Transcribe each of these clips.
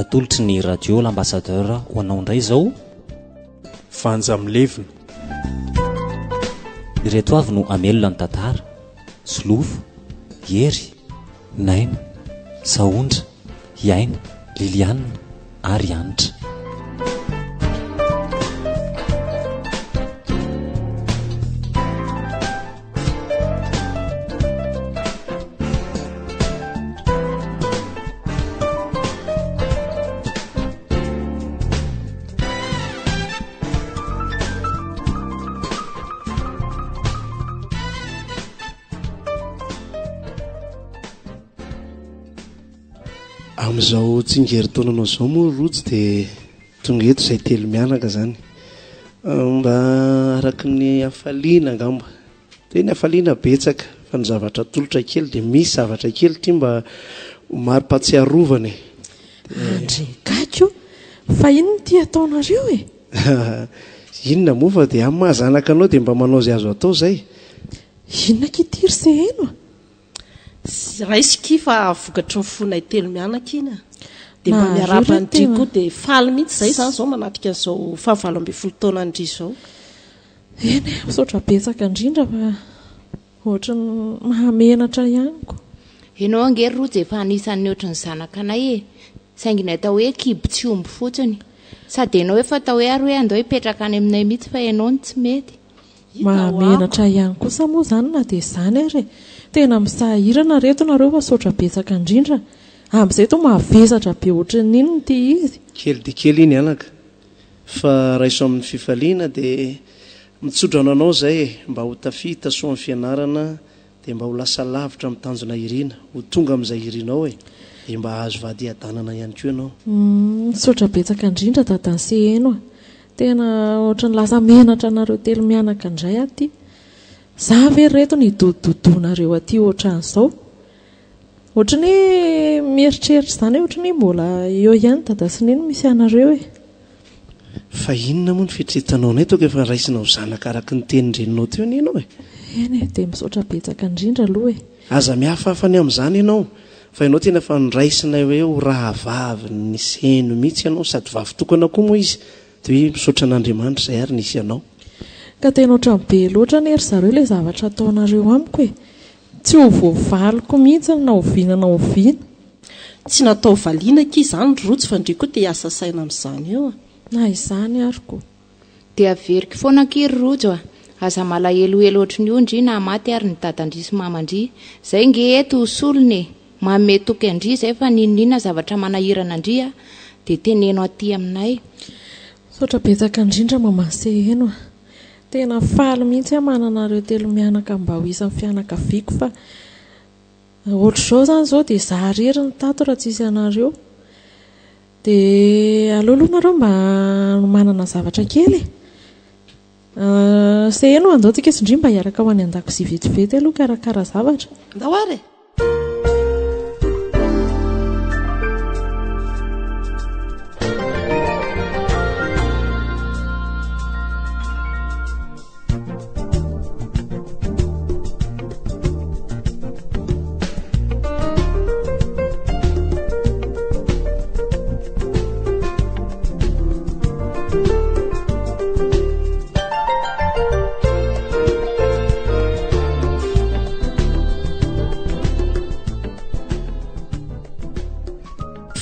atolotry ny radio l'ambassadeur ho anao indray zao vanja milevina. Ireto avy no amelona ny tantara: Solofo, Hery, Naina, Saondra, Iaina, Liliana ary Anitra. Amin'izao tsingerin-taonanao izao moa rojo dia tonga eto izay telo mianaka zany, mba araky ny hafaliana angamba. Dia ny hafaliana betsaka fa ny zavatra tolotra kely dia misy zavatra kely tia mba mari-pahatsiarovana. Andrekako fa inona ty ataonareo e? Inona moa fa dia amin'ny mahazanaka anao dia mba manao izay azo atao izay. Inona kitiry se eno raisy fa vokatry ny fonay telo mianaka iny dia mba miaraba ny koa dia faly mihitsy izay zany zao manatika an'izao 17 taona andry izao. Eny misaotra betsaka indrindra fa ohatra ny mahamenatra ihaniko. Ianao angery rojo efa anisan'ny ohatra ny zanaka anay e, saingy ny atao hoe kibo tsy omby fotsiny, sady ianao efa atao hoe ary hoe andao hipetraka any aminay mihitsy fa ianao ny tsy mety. Mahamenatra ihany kosa moa zany na dia zany ary tena misahirana reto nareo fa saotra betsaka indrindra amin'izay to mahavezatra be ohatra n'inony ty izy. Kely dia kely iny anaka fa raiso amin'ny fifaliana dia mitsodrana anao izay mba ho tafita so amin'ny fianarana dia mba ho lasa lavitra amin'ny tanjona irina ho tonga amin'izay irinao e, dia mba azo vady adanana ihany koa ianao. Saotra betsaka indrindra dadanse eno tena ohatra ny lasa menatra nareo telo mianaka indray aty. Za ve reto ny dododonareo aty ohatra an'izao, ohatra ny mieritreritra zany ohatra ny mbola eo ihany dadasininy misy anareo e. Fa inona moa ny fitretanao anay toka efa raisinao zanaka araky ny tenin-dreninao teo ny ianao e? Eny dia misaotra betsaka indrindra aloha e. Aza miafafany amin'izany ianao fa ianao tena fa niraisinay hoe ho raha vavy ny seno mihitsy ianao sady vavy tokana koa moa izy dia hoe misaotra an'Andriamanitra izay ary nisy ianao. Ka tena ohatran'ny be loatra nery zareo ilay zavatra ataonareo amiko e, tsy ho voavaliko mihitsy na oviana na oviana. Tsy natao valiana ki izany rojo fa ndry koa dia hiasa saina amin'izany eo na izany ariko. Dia averiko foana kiry rojo aza malahelohelo ohatry ny ondry na maty ary ny dadandry sy mamandry zay nge eto solony mame toky andry zay fa ninina zavatra manahirana andry dia teneno aty aminay. Saotra betsaka indrindra mamase eno tena faly mihitsy mananareo telo mianaka mba ho isan'ny fianakaviako fa ohatra izao zany zao dia za rery ny tato raha tsisy anareo dia aloalohanareo mba manana zavatra kely se eno andao tsika sindry mba hiaraka ho any an-dakozia vetivety aloha karakara zavatra ndao ary.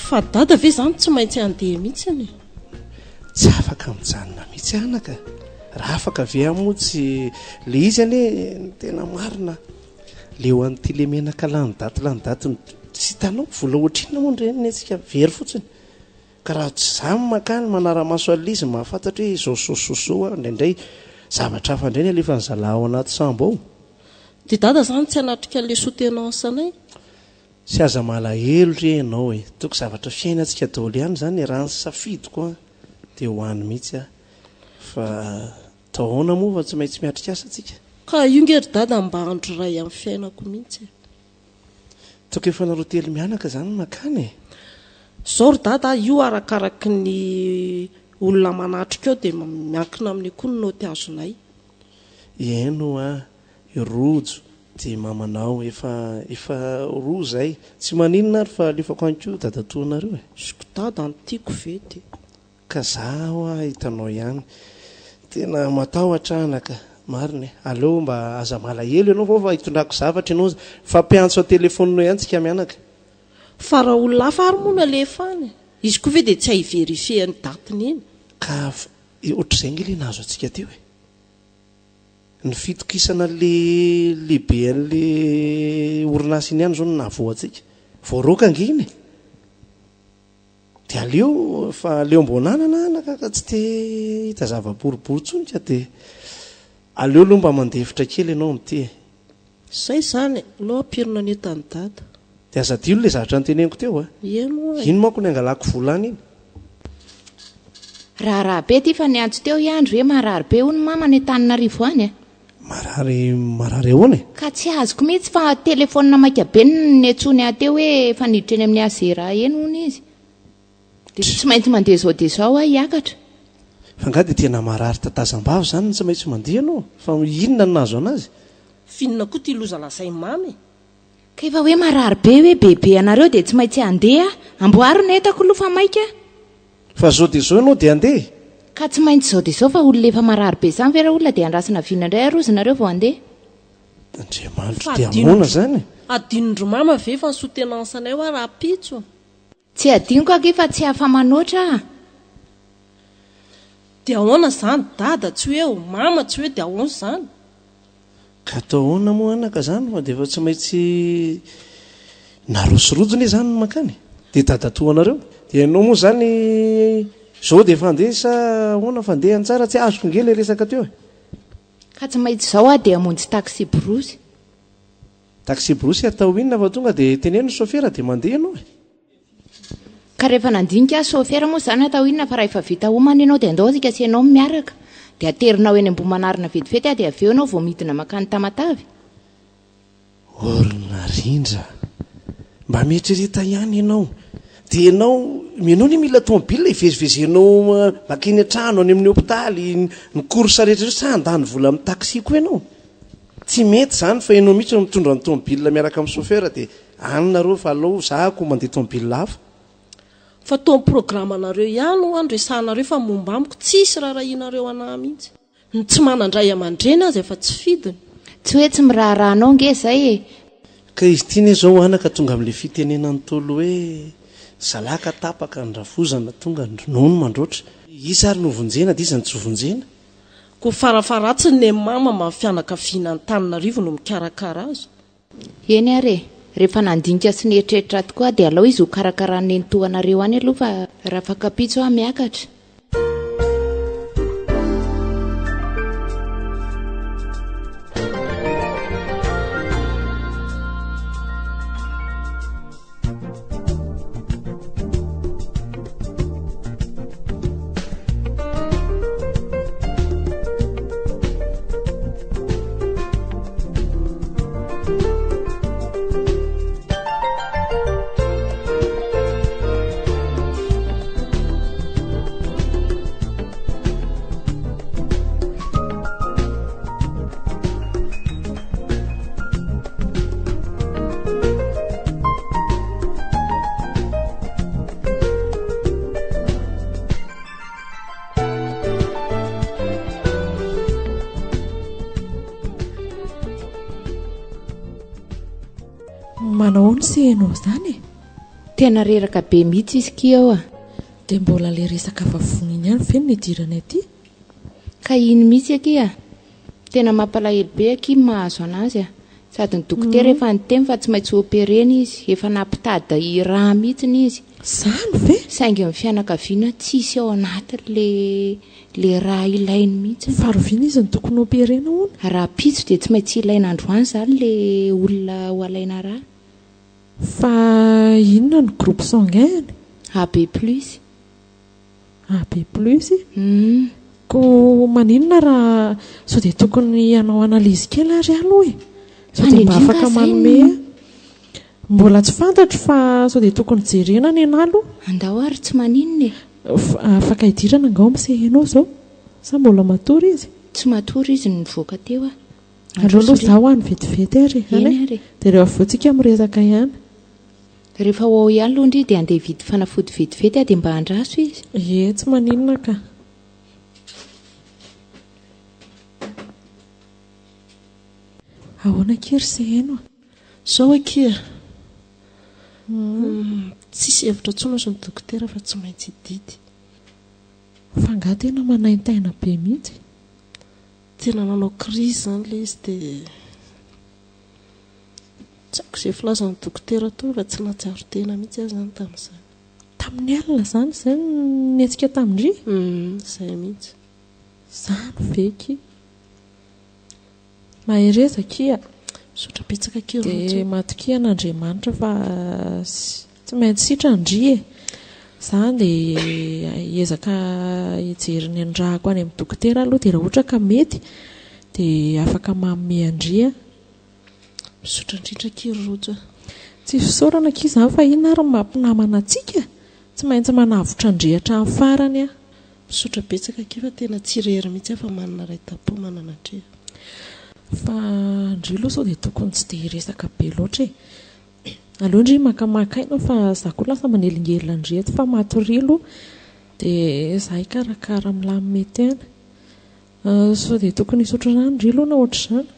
Fa dada ve zany tsy maintsy andeha mihitsy any? Tsy afaka mijanona mihitsy anaka raha afaka ve moa tsy le izy ane tena marina le ho an'ity le menaka lany daty tsy hitanao vola ohatrina moa ndreny antsika very fotsiny ka raha tsy zany makany manara-maso alizy mahafantatra hoe izao sososoa indraindray zavatra hafa indray ny alefa ny zala ao anaty sambo ao. Dia dada zany tsy hanatrika le soutenance anay? Tsy aza malahelo re ianao e, toko zavatra fiainantsika daholo ihany zany raha ny safidiko dia ho any mihitsy fa taona moa fa tsy maintsy miatrika asa tsika. Ka io ngery dada mba andro ray amin'ny fiainako mihitsy. Toko efa nareo telo mianaka zany makany e. Zao ry dada io arakaraky ny olona manatrika eo dia miankina amin'ny koa ny noty azonay. Eno rojo Ty mamanao efa roa zay tsy maninona ary fa alefako anko dadatoanareo e. Sokotady antiako vety. Ka zaho hitanao ihany tena matahotra anaka marina. Aleo mba aza malahelo ianao vao fa hitondrako zavatra ianao fa mpiantso telefoninao ihany tsika mianaka. Fa raha olona hafa ary moa nalefany. Izy koa ve dia tsy haiverifie ny datiny iny. Ka ohatr'izay nge le nahazo antsika teo e. Ny fitokisana le lehibe an'le orinasa iny ihany zao no nahavoantsika. Voaroka anginy. Dia aleo fa aleo mbonanana anaka ka tsy te hita zava-boribory tsonika dia aleo aloha mba mandefitra kely ianao amin'ity. Zay zany aloha ampirina ny entany dada. Dia aza dilo le zavatra nyteneniko teo a. Ino manko ny angalako volany iny. Raha be ty fa niantso teo iandro hoe marary be ho ny mama ny Antananarivo any a. Marary ahoana e? Ka tsy azoko mihitsy fa telefonina maika be ny antsony ateo hoe efa niditra eny amin'ny azera eny hono izy. Dia tsy maintsy mandeha zao dia zao hiakatra. Fa nga dia tena marary tatazam-bavy zany tsy maintsy mandeha anao. Fa inona no nahazo anazy? Finona koa ty loza lasai mamy. Ka efa hoe marary be hoe bebe anareo dia tsy maintsy handeha amboary no entako lofa maika. Fa zao dia zao ianao dia handeha. Ka tsy maintsy zao dia zao fa olona efa marary be zany vera olona dia andrasana vina indray arozanareo vao handeha. Andriamanitra dia hamoana zany. Adinondro mama ve fa nysotenansanay ho raha pitso. Tsy adinoko aky fa tsy hafa manoatra. Dia ahoana zany dada tsy hoe mama tsy hoe dia ahoana zany. Ka atao ahoana moa anaka zany fa dia efa tsy maintsy narosirojony zany no makany. Dia dadatoanareo. Dia ianao moa zany zao dia fandeha sa ahoana fandeha antsara tsy azoko nge le resaka teo e. Ka tsy maintsy zao dia hamonjy taxi brosy. Taxi brosy atao inona fa tonga dia teneno sofera dia mandeha ianao e. Ka rehefa nandinika sofera moa zany atao inona fa raha efa vita homana ianao dia andao asika sy ianao miaraka. Dia aterinao eny Ambohimanarina vetivety dia avy eo ianao vao midina makany Tamatavy. Olona rindra. Mba mietrereta ihany ianao. Dia ianao ny mila tomobile ivezivezenao makeny an-trano any amin'ny hopitaly ny korsa rehetra sa handany vola amin'ny taxi koa ianao. Tsy mety zany fa ianao mihitsy mitondra ny tomobile miaraka amin'ny sofera dia anareo fa aleo zahako mandeha tomobile hafa. Fa toa programanareo ihany ho andresanareo fa momba amiko tsisy raharahinareo anahy mihitsy. Ny tsy manandray aman-dreny azy efa tsy fidiny. Tsy hoe tsy miraharahanao nge zay e. Ka izy tiany zao anaka tonga amin'ilay fitenenany tolo hoe zalaka tapaka ny ravozana tonga nono mandroatra. Isa ary no vonjena dia izany tsy vonjena. Ko farafaratsiny ny mama mafianakaviana ny Antananarivo no mikarakara azy. Eny are. Rehefa nandinika sy nietreritra tokoa dia alao izy ho karakarany nentoanareo any aloha fa raha fakapitso aho miakatra. Manao ny sehanao zany e. Tena reraka be mihitsy izy kio a. Dia mbola le resaka vavony iny ihany ve ny idirana aty? Ka iny mihitsy aky a. Tena mampalahelo be aky mahazo anazy a. Sady ny dokotera efa niteny fa tsy maintsy operena izy. Efa nampitady iraha mihitsy izy. Zany ve? Saingy ny fianakaviana tsisy ao anaty le raha ilainy mihitsy. Farovina izy ny tokony operena hono. Raha pitso dia tsy maintsy ilaina androany zany le olona ho alaina raha. Fa inona ny groupe sanguin? AB+. AB+. Ko maninona raha sao dia tokony hanao analizy kely ary aloha e. Sao dia mba afaka manome. Mbola tsy fantatro fa sao dia tokony jerena ny analo. Andao ary tsy maninona e. Afaka hidirana angao misehenao zao. Sa mbola matory izy? Tsy matory izy ny nivoaka teo a. aleo aloha zaho ho any vetivety ary dia ireo avoantsika miresaka ihany. Rehefa ho ao ihany aloha indri dia andeha vidy fanafody vetivety dia mba handraso izy. Tsy maninona ka. Ahoana kiry se eno zao akia tsisy hevitra tsona sy ny dokotera fa tsy maintsy didy. Fa nga tena manaintaina be mihitsy. Tena nanao crise izany ilay izy dia tsy haiko izay filazan'ny dokotera to fa tsy nahatsiaro tena mihitsy azy izany tamin'izany. Tamin'ny alina izany izay nihetsika tamindry? Izay mihitsy. Izany veky. Maherezaka misaotra betsaka kely dia matokia an'Andriamanitra fa tsy maintsy sitrandry izany dia hiezaka hijery ny andrahako any amin'ny dokotera aloha dia raha ohatra ka mety dia afaka manome andria. Misaotra indrindra kely rojo. Tsy fisaorana kizy izany fa inona ary mampinamana antsika, tsy maintsy manavotra andrehatra amin'ny farany aho. Misaotra betsaka kely fa tena tsy rery mihitsy fa manana ray-tapo manana andrea. Fa andry aloha sao dia tokony tsy dia resaka be loatra aleo indri makamakaina fa za koa lasa manelingelina andreto fa matorilo dia za hikarakara milamy mety any sao dia tokony hisotra rano ndrilo na ohatr'izany.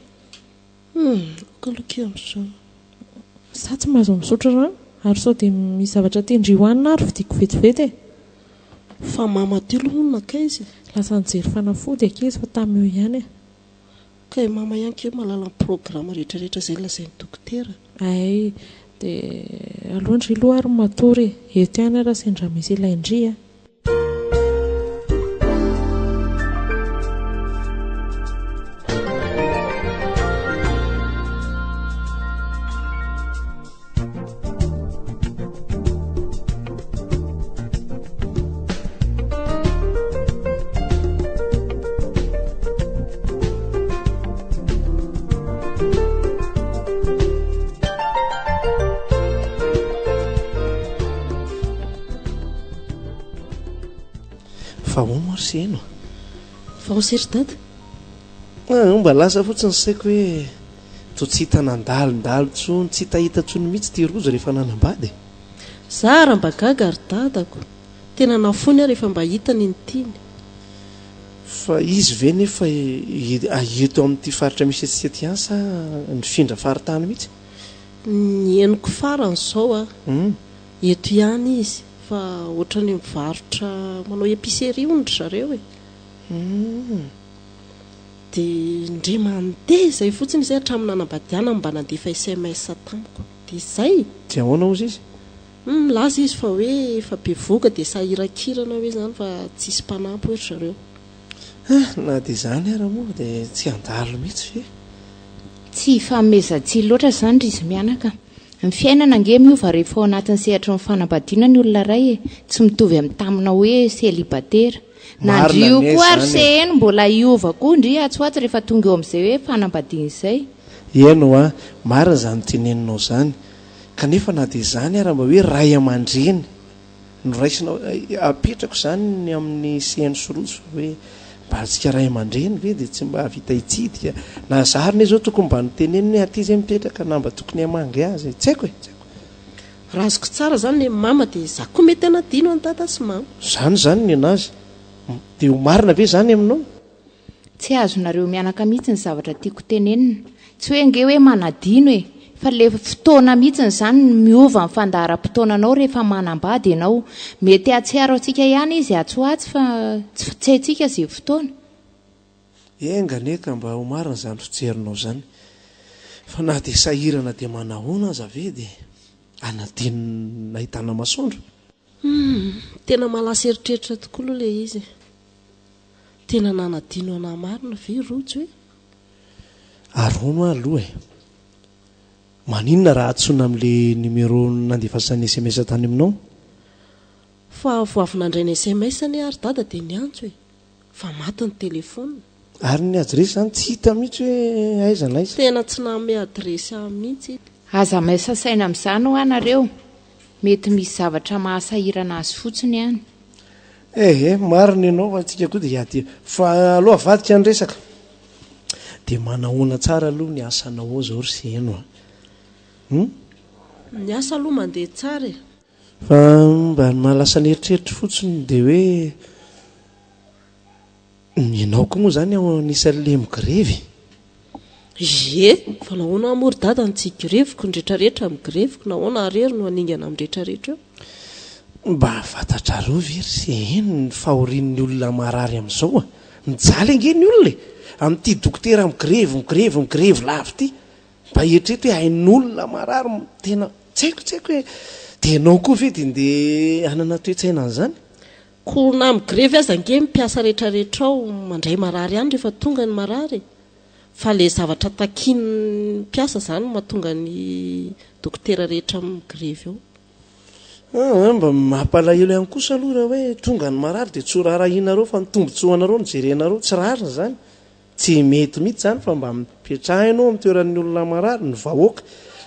Okalokia amin'izao za tsy mahazo misotra rano ary sao dia misy zavatra tendry hoanina ary vidiko vetivety fa mamatilo hono naka izy lasa nijery fanafody ankizy fa tameo ihany kay mama ihany keo malala ny programa rehetrarehetra izay lazain'ny dokotera. Ay dia alohandry aloha ary matory eto ihany raha sendra misy ilaindria. Fa ho marseno fa ho sery dada mba lasa fotsiny saiko hoe to tsy hita nandalondalo tsony tsy hitahita tsony mihitsy ty rojo rehefa nanambady. Za raha mba gaga ary dadako tena nafony rehefa mba hitany ny tiany. Fa izy ve nefa eto amin'ity faritra misy etsy ihany sa nifindra faritany mihitsy? Ny eniko farany izao eto ihany izy fa ohatrany mivarotra manao épicerie ondry zareo dia ndre mandeha izay fotsiny izay hatramin'ny nanambadiana mba nandefa SMS tamiko dia izay dia ahoana ozy izy? Milaza izy fa hoe efa be voka dia sahirakirana hoe izany fa tsisy mpanampy ohatry zareo. Na dia izany ara moa dia tsy handalo mihitsy ve? Tsy fanomezan-tsiny loatra izany ry izy mianaka. Ny fiainana ange miova rehefa ao anatin'ny sehatra ny fanambadiana ny olona iray tsy mitovy amin'ny tamina hoe célibataire. Na ndrio koa ary seheno mbola iova koa ndry atsoatsy rehefa tonga eo amin'izay hoe fanambadiana izay. Eno marina izany teneninao izany kanefa na dia izany ary mba hoe ray aman-dreny no raisina apetrako izany ny amin'ny sehany sorotsy hoe mba antsika ray aman-dreny ve dia tsy mba vita hitsidika na zarina izao tokony mba niteneniny aty izy mipetraka na mba tokony hamangy azy tsy haiko raha azoko tsara izany ny mama dia za koa mety anadino any dada sy mama zany ny anazy dia ho marina ve izany aminao? Tsy azonareo mianaka mihitsy ny zavatra tiako tenenina tsy hoe nge hoe manadino fa le fotoana mihitsy izany miova ny fandaharam-potoananao rehefa manambady ianao mety atsiaro antsika ihany izy atsoatsy fa tsy haintsika izay fotoana. Enganeka mba ho marina izany fijerinao izany fa na dia sahirana dia manahoana aza ve dia anadino nahitana masoandro? Tena malasa eritreritra tokoa aloha ilay izy tena nanadino anahy marina ve rojo arono aloha maninona raha atsona amin'ilay numéro nandefasany SMS tany aminao? Fa voavy nandray ny SMS any ary dada dia niantso fa maty ny telefona ary ny adresy izany tsy hita mihitsy hoe aiza na aiza. Tena tsy nanome adresy mihitsy. Aza maisa saina amin'izany ho anareo mety misy zavatra mahasahirana azy fotsiny ihany. Marina ianao fa antsika koa dia fa aloha avadika ny resaka dia manahoana tsara aloha ny asanao zao ry seno ny asa aloha mandeha tsara e fa mba mahalasa nyeritreritra fotsiny dia hoe ianao koa moa zany ao anisan'le migrevy ye fa nahoana amory dada ny tsy greviko ny rehetrarehetra migreviko nahoana arery no aningana amin'ny rehetrarehetra eo mba fantatra reo very sy eno ny fahorian'ny olona marary amin'izao mijaly ange ny olona amin'ity dokotera migrevy lavy ity mba eritreto hoe hain'olona marary tena tsy haiko hoe dia anao koa ve dia ndeha anana toetsaina an'izany ko na migrevy aza ange mpiasa rehetrarehetra ao mandray marary ihany rehefa tonga ny marary fa le zavatra takiny mpiasa zany mahatonga ny dokotera rehetra migrevy ao mba mampalahelo ihany kosa aloha raha hoe tonga ny marary dia tsy ho raharahianareo fa nitombotsoanareo nijerenareo tsy rarina zany tsy mety mihitsy zany fa mba mipetrahanao amin'ny toeran'ny olona marary ny vahoaka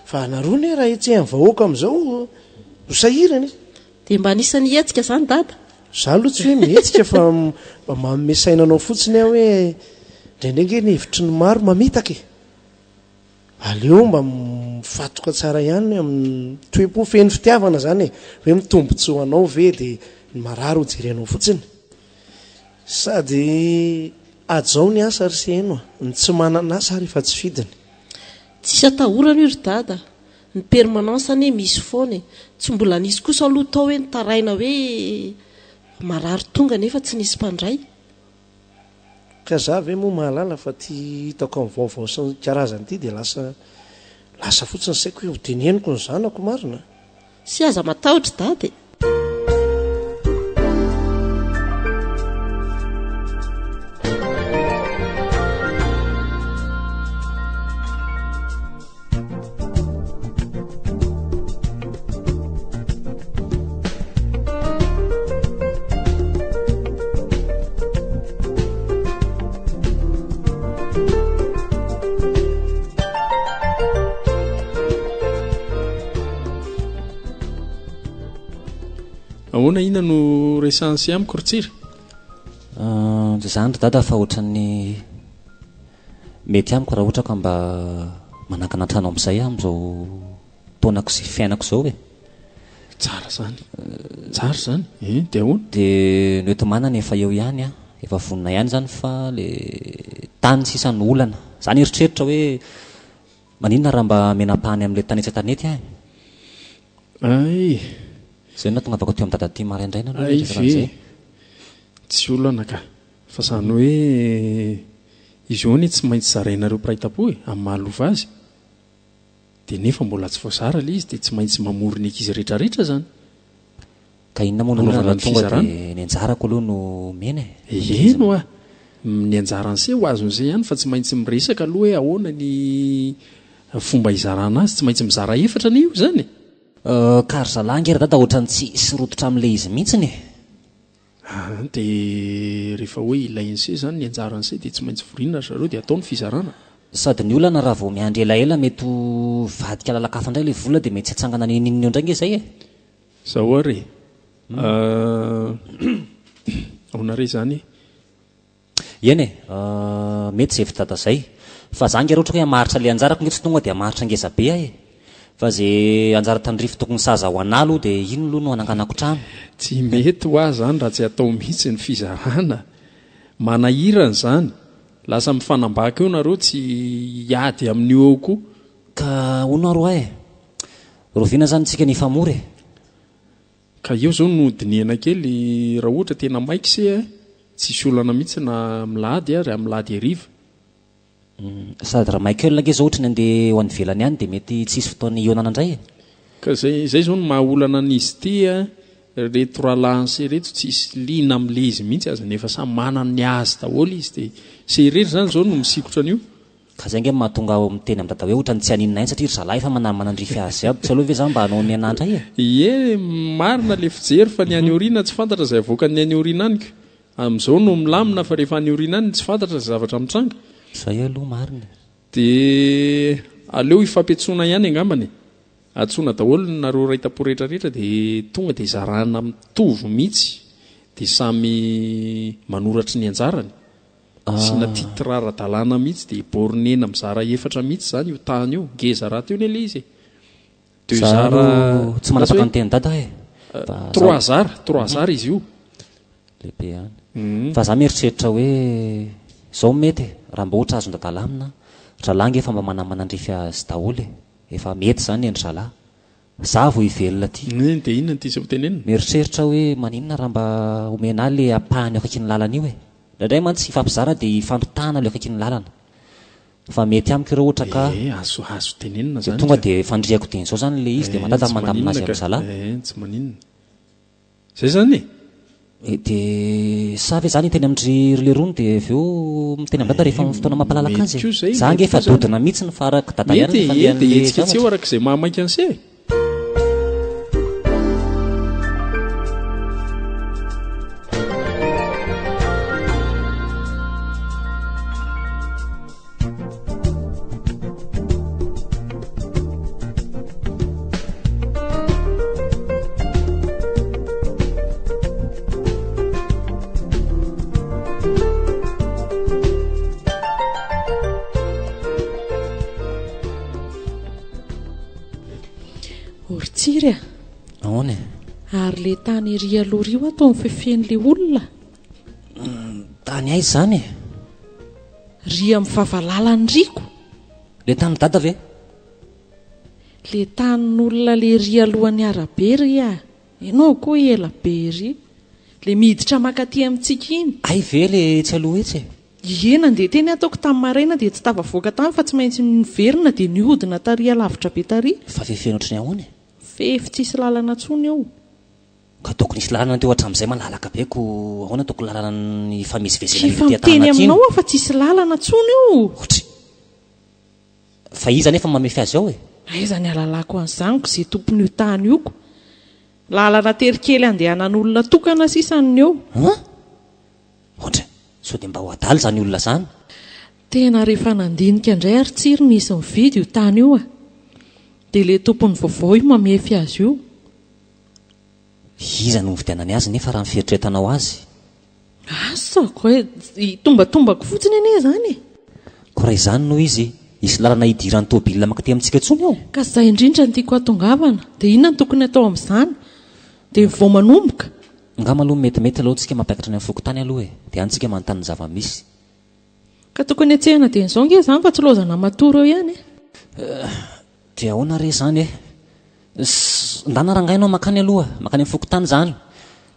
fa nareo ny raha etsehany vahoaka amin'izao ho sahirana dia mba anisany hetsika zany dada za aloha tsy hoe mihetsika fa mba manome sainanao fotsiny aho hoe ndraindrange ny hevitry ny maro mamitaka aleo mba mifatoka tsara ihany amin'ny toe-po feny fitiavana zany hoe mitombotsoanao ve dia ny marary ho jerenao fotsiny sady ajao ny asa ry seno ny tsy manana asa rehefa tsy fidiny tsisy atahorana io ry dada ny permanence misy foana tsy mbola nisy kosa aloha tao hoe nitaraina hoe marary tonga nefa tsy nisy mpandray ka za ve moa mahalala fa ty hitako amin'ny vaovao sy ny karazany ity dia lasa fotsiny saiko hoe hoteneniko ny zanako marina sy aza matahotra dady ahoana ina no resansy amiko ritsiry zany ry dada fa ohatran'ny mety amiko raha ohatra ka mba manakana trano amin'izay amin'izao taonako sy fiainako izao e tsara zany dia ahoana dia noeto manana efa eo ihany efa vonina ihany zany fa le tany sisany olana zany eritreritra hoe maninona raha mba menapahany amin'ilay tanety tanety ay zay na tonga avaka teo amin'ny dadaty maraindraina ve tsy olana ka fa zany hoe izy eo ny tsy maintsy zarainareo piraitapo amin'ny mahalova azy dia nefa mbola tsy voazara le izy dia tsy maintsy mamory ny ankizy rehetrarehetra zany ka inona moa nolana tonga dia ny anjarako aloha no mena eno ny anjaran'se ho azon'izay ihany fa tsy maintsy miresaka aloha hoe ahoana ny fomba hizarana azy tsy maintsy mizara efatra ny io zany kary zalangy dada ohatrany tsy syrototra amin'le izy mihitsiny dia rehefa hoe ilain'se zany ny anjaran'se dia tsy maintsy vorinana zareo dia ataony fizarana sady ny olana raha vao miandry elaela mety vadika lalakafa indray le vola dia mety tsy atsangana ninino indray nge zay zao ary aonare zany eny mety zay fidada zay fa za nge ohatra hoe amaritra le anjarako nge tsy tonga dia amaritra ngeza be fa zay anjara tandrify tokony saza ho analo dia ino aloha no ananganako trano tsy mety ho azy zany raha tsy atao mihitsy ny fizarana manahirana zany lasa mifanambaka eo nareo tsy hiady amin'io eo koa ka ono aro rovina zany tsika ny famory ka eo zao no diniana kely raha ohatra tena maiky se tsisy olana mihitsy na milady ary milady ariva sady raha maikelona nge zao ohatra ny andeha ho any velany ihany dia mety tsisy fotoany ionana indray ka zay zao no mahaolana n'izy ty reto ralance reto tsisy lina amin'le izy mihitsy aza nefa samy manany ny azy daholo izy dia serery zany zao no misikotra an'io ka zay nge mahatonga miteny amin'ny dada hoe ohatra ny tsy haninina ihany satria ry zalahy fa manandrify azy aby tsy aloha ve zany mba hanao ny anandray marina le fijery fa ny any oriana tsy fantatra zay avoaka ny any oriana anyko amin'izao no milamina fa rehefa any oriana any tsy fantatra zay zavatra mitranga zay aloha marina dia aleo ifampiatsoana ihany angambany atsoana daholo nareo raitapo rehetrarehetra dia tonga dia zarana mitovy mihitsy dia samy manoratry ny anjarany Sina titrara-dalàna mihitsy dia bornena mizara efatra mihitsy zany io tany io. Ngeza raha teo nele izy. Tsy manapaka ny teny dada e. 3 zara izy io. Lehibe any. Fa za mieritreritra hoe zao mety raha mba ohatra azon dadala amina zalahy nge efa mba manandrify azy daholo efa mety zany endry zalahy. Za vao ivelona ty. Dia inona ty izay tenenina? Mieritreritra hoe maninona raha mba omena le apahany akaiky ny lalana io e. Indray mantsy ifampizara dia ifandotana le akaiky ny lalana. Fa mety amiko ireo ohatra ka azo tenenina zany. Tonga dia fandriako teny zao zany le izy dia mandada mandaminazy amin'ny zalahy. Tsy maninona. Zay zany e. Dia sa ve zany teny amin'ny le rony dia avy eo miteny amin'ny dada rehefa fotoana mampalalaka azy. Za nge efa dodina mihitsy ny faraka dada ihany rehefa dia etsika tsy eo arak'izay mahamaika an'se. Ortsiry ahoana ary le tany ery aloha rio atao mifefen'le olona tany aiza zany ry amin'ny vavalalany riko le tany dada ve le tanin'olona le ry alohan'ny arabe ry ianao koa ela be ry le miditra makaty amintsika iny ay ve le tsy aloha etsy ena dia teny ataoko tamin'ny maraina dia tsy tafavoaka tany fa tsy maintsy niverina dia niodina taria lavitra be taria fa fefeno ohatrany ahoana fefy tsisy lalana tsony eo ka tokony isy lalana teo hatramin'izay malalaka be ko ahoana tokony lalana ny famezivezena fa miteny aminao fa tsisy lalana tsony eo fa iza nefa mamefy azy ao aiza ny alalako an'izanyko izay tompony io tany ioko lalana terikely andehanan'olona tokana sisany eo ohatra so dia mba ho adaly zany olona zany tena rehefa nandinika indray ary tsiry nisy mividy io tany io dia le tompony vaovao io mamefy azy io iza no mividianany azy nefa raha mifieritretanao azy asako hoe tombatombako fotsiny ane zany ko raha izany noho izy isy lalana hidirany tôbilina makaty amintsika ntsony ao ka zay indrindra ny tiako hatongavana dia inona ny tokony atao amin'izany dia vao manomboka ngama aloha metimety aloha tsika mampiakatra ny amin'ny fokotany aloha dia antsika manontany ny zava-misy ka tokony atsehana dia n'izao nge zany fa tsy lozana matory eo ihany dia ahoana re zany ndana rangainao makany aloha makany amin'ny fokotany zany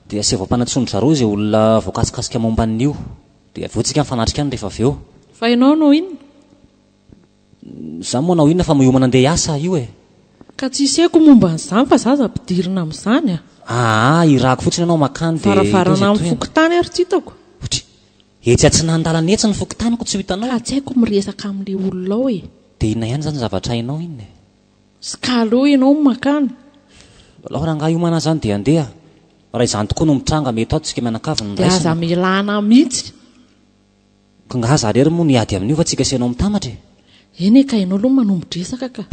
dia sy vaompanatsondro zareo izay olona voakasikasika momban'io dia avy eo tsika mifanatrika any rehefa avy eo fa ianao nao inona za moa nao inona fa miomana andeha hiasa io ka tsisy haiko momba n'izany fa za zampidirina amin'izany irako fotsiny ianao makany dia varavarana amin'ny fokotany ary tsy hitako etsy atsinandalana etsy ny fokotaniko tsy ho hitanao ka tsy haiko miresaka amin'le olona ao dia inona ihany zany zavatra hainao inona skalo ianao makany lao raha ngaha iomana zany dia andeha raha izany tokoa no mitranga mety ao tsika mianakaviny dia aza milana mihitsy ka ngaha zarery moa niady amin'io fa tsika sianao mitamatra eny ka ianao aloha manombodresaka ka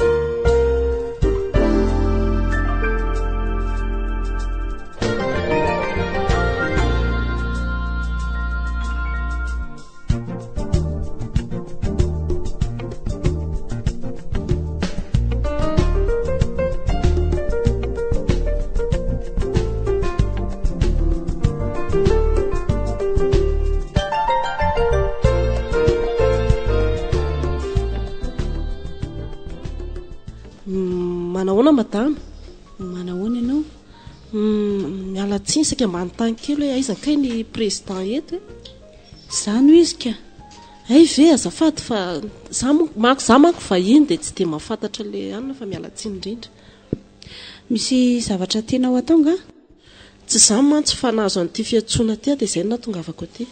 manahoana madama manahoana ianao mialatsiny saka mba nytany kely hoe aiza kay ny président eto zany o izy ka ay ve azafady fa za mako vahiny dia tsy dia mahafantatra le anina fa mialatsiny indrindra misy zavatra tianao ataonga tsy zany mantsy fa nahazo an'ity fiantsoana ty dia izay natongavako aty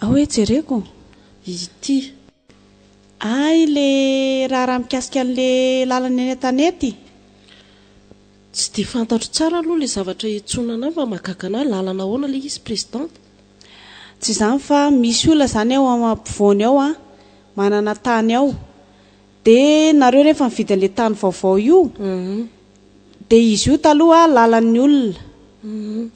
ahoe jereko ity ay le raha mikasika an'le lalana eny tanety tsy dia fantatro tsara aloha le zavatra hiantsonana fa mahagaga anahy lalana ahoana le izy présidente tsy izany fa misy olona zany ao ampivoany ao manana tany ao dia nareo rehefa mividy an'le tany vaovao io dia izy io taloha lalan'ny olona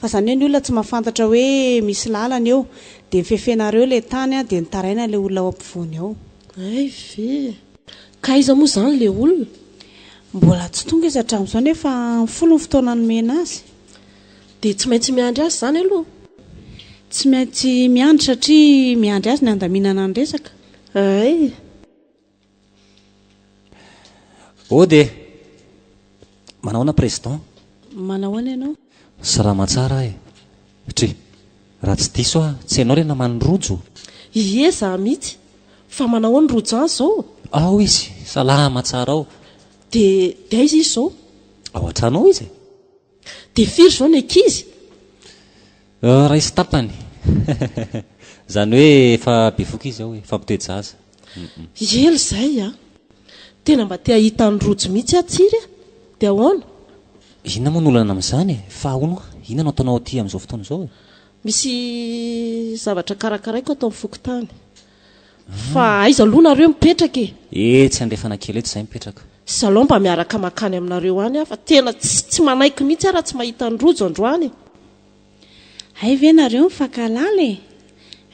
fa zany hoe ny olona tsy mahafantatra hoe misy lalana eo dia mifefenareo ilay tany a dia nitaraina ilay olona ao ampovoany ao. ay ve ka iza moa izany ilay olona? Mbola tsy tonga izy hatramin'izao nefa folo ny fotoana nomena azy. Dia tsy maintsy miandry azy izany aloha? Tsy maintsy miandry satria miandry azy ny andaminana ny resaka. ay ode manahoana président? Manao any ianao? Salama tsara e. Satria raha tsy diso a tsy hainao re namany rojo? ie za mihitsy fa manao ny rojo any izao? Ao izy salama tsara ao. dia aiza izy izao? Ao an-trano izy. Dia firy izao ny ankizy? Raha isy tapany zany hoe efa bevoka izy ao efa mpitoejaza. ely izay a tena mba te ahita ny rojo mihitsy atsiry a dia ahoana? Inona moa n'olana amin'izany fa ahoana inona no ataonao aty amin'izao fotoana izao? Misy zavatra karakaraiko atao amin'ny fokotany fa aiza aloha nareo mipetraka tsy andrefana kely eto izay mipetraka. Salao mba miaraka makany aminareo any fa tena tsy manaiky mihitsy raha tsy mahita ny rojo androany. Ay ve nareo mifankalala e?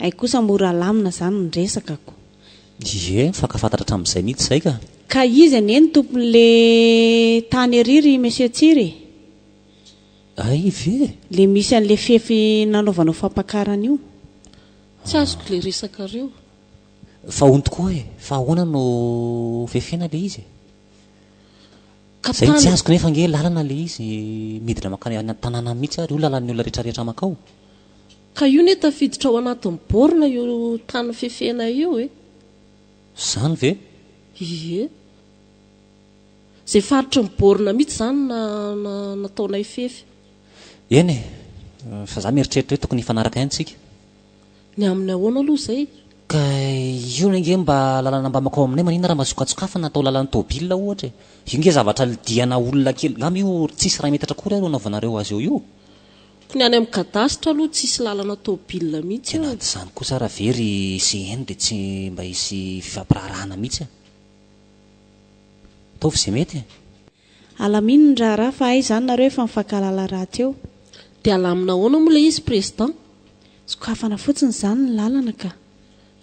Ay kosa mora lamina izany ny resakako. Ie mifankafantatra hatramin'izay mihitsy izay ka. Ka izy anie ny tompon'le tany eriry monsieur Tsiry? Ay ve? Le misy an'le fefy nanaovanao fampakarana io? Tsy azoko le resakareo. Fa hono tokoa e fa ahoana no fefena le izy? Zay tsy azoko nefa nge lalana le izy miditra makany tanàna mihitsy ary io lalan'ny olona rehetrarehetra makao. Ka io ne tafiditra ao anatin'ny borina io tany fefena io e? Zany ve? ie zay faritry ny borina mihitsy izany nataonay fefy. Eny e fa za mieritreritra hoe tokony hifanaraka ihany ny amin'ny ahoana aloha izay? Ka io nge mba lalana mba makao aminay manina raha masokatsokafana natao lalan'ny tôbila ohatra. Io nge zavatra lidiana olona kely ngamba io tsisy raha metatra kory aro anaovanareo azy eo io. Kony any amin'ny kadasitra aloha tsisy lalana tôbila mihitsy io. Tena izany kosa raha very sy eny dia tsy mba hisy fifampirarahana mihitsy a. Ataovy izay mety. Alamino ny raharaha fa ay izany nareo efa mifankalala raha teo. Dia alamina ahoana moa ilay izy président? Sokafana fotsiny izany ny lalana ka.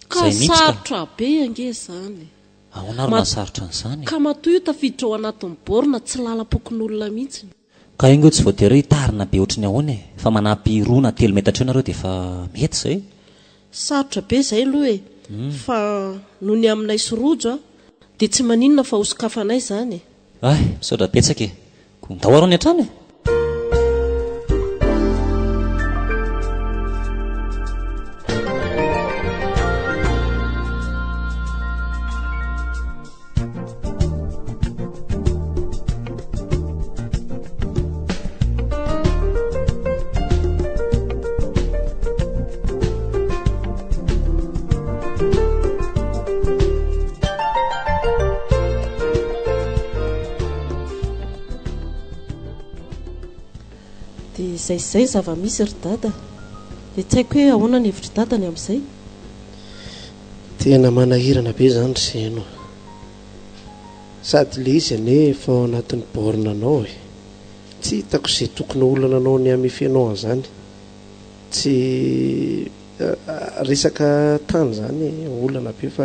Ka sarotra be ange izany. Ahoana ary mahasarotra an'izany? Ka matoa io tafiditra ao anatin'ny borina tsy lalam-pokon'olona mihitsy. Ka ingo tsy voatery tarina be ohatry ny ahoana e fa manampy roa na telo metatra eo nareo dia efa mety izay. Sarotra be izay aloha e fa noho ny aminay sy rojo a dia tsy maninona fa hosokafanay izany e. Ay misaotra betsaka e ndao arao ny an-trano e. Dia izay zava-misy ry dada. Dia tsy haiko hoe ahoana ny hevitry dadany amin'izay. Tena manahirana be izany ry seno. Sady le izy anefa ao anatin'ny borina anao e. Tsy hitako izay tokony olana anao ny amefenao an'izany. Tsy resaka tany izany olana be fa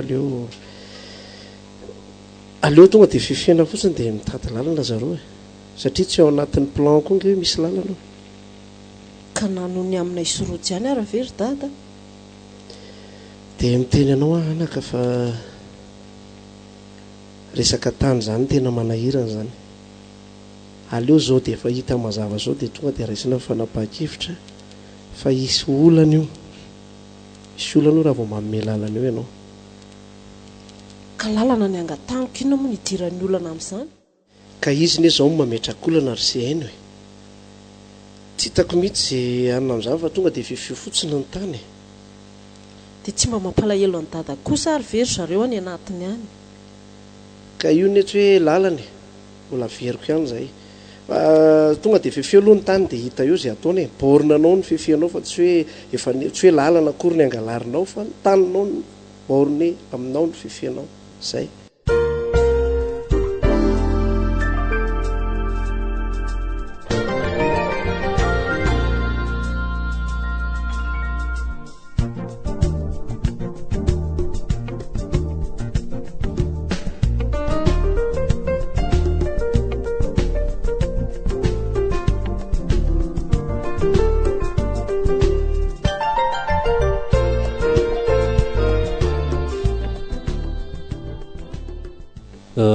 aleo tonga dia fefena fotsiny dia mitady lalana zareo e. Satria tsy ao anatin'ny plan koa nge hoe misy lalana. Ka nanoho ny aminay sorojo ihany ara very dada. Dia miteny anao anaka fa resaka tany izany tena manahirana izany. Aleo izao dia efa hita mazava izao dia tonga dia raisina fanapahan-kevitra fa hisy olana io. Misy olana io raha vao manome lalana eo ianao. Ka lalana ny angataniko ino moa ny idiran'ny olana amin'izany? Ka izy ne izao mametrakolana ry se haino e. Tsy hitako mihitsy izay anona amin'izany fa tonga dia fefy fotsiny ny tany. Dia tsy mba mampalahelo any dada kosa ary very zareo any anatiny any. Ka io ny tsy hoe lalana mbola veriko ihany izay. Fa tonga dia fefy aloha ny tany dia hita eo izay ataony e. Borina anao ny fefenao fa tsy hoe lalana akory ny angalarinao fa ny taninao ny borina aminao ny fefenao. Izay.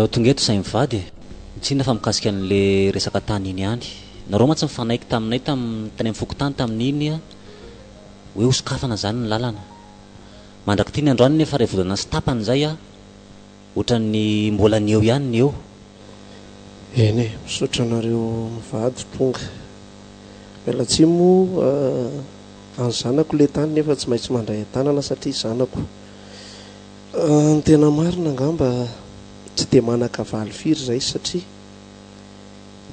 tonga eto izay mivady tsyna fa mikasika an'le resaka tany iny ihany nareo ma tsy mifanaiky taminay tany amin'ny fokotany tamin'iny a hoe hosokafana zany ny lalana mandraky ty ny androany nefa ray volana sy tapany zay a ohatran'ny mbola ny eo ihany ny eo eny e misaotra anareo mivady tonga miala tsy moa any zanako le tany nefa tsy maintsy mandray tanana satria zanako ny tena marina angamba tsy dia manakavaly firy zay satria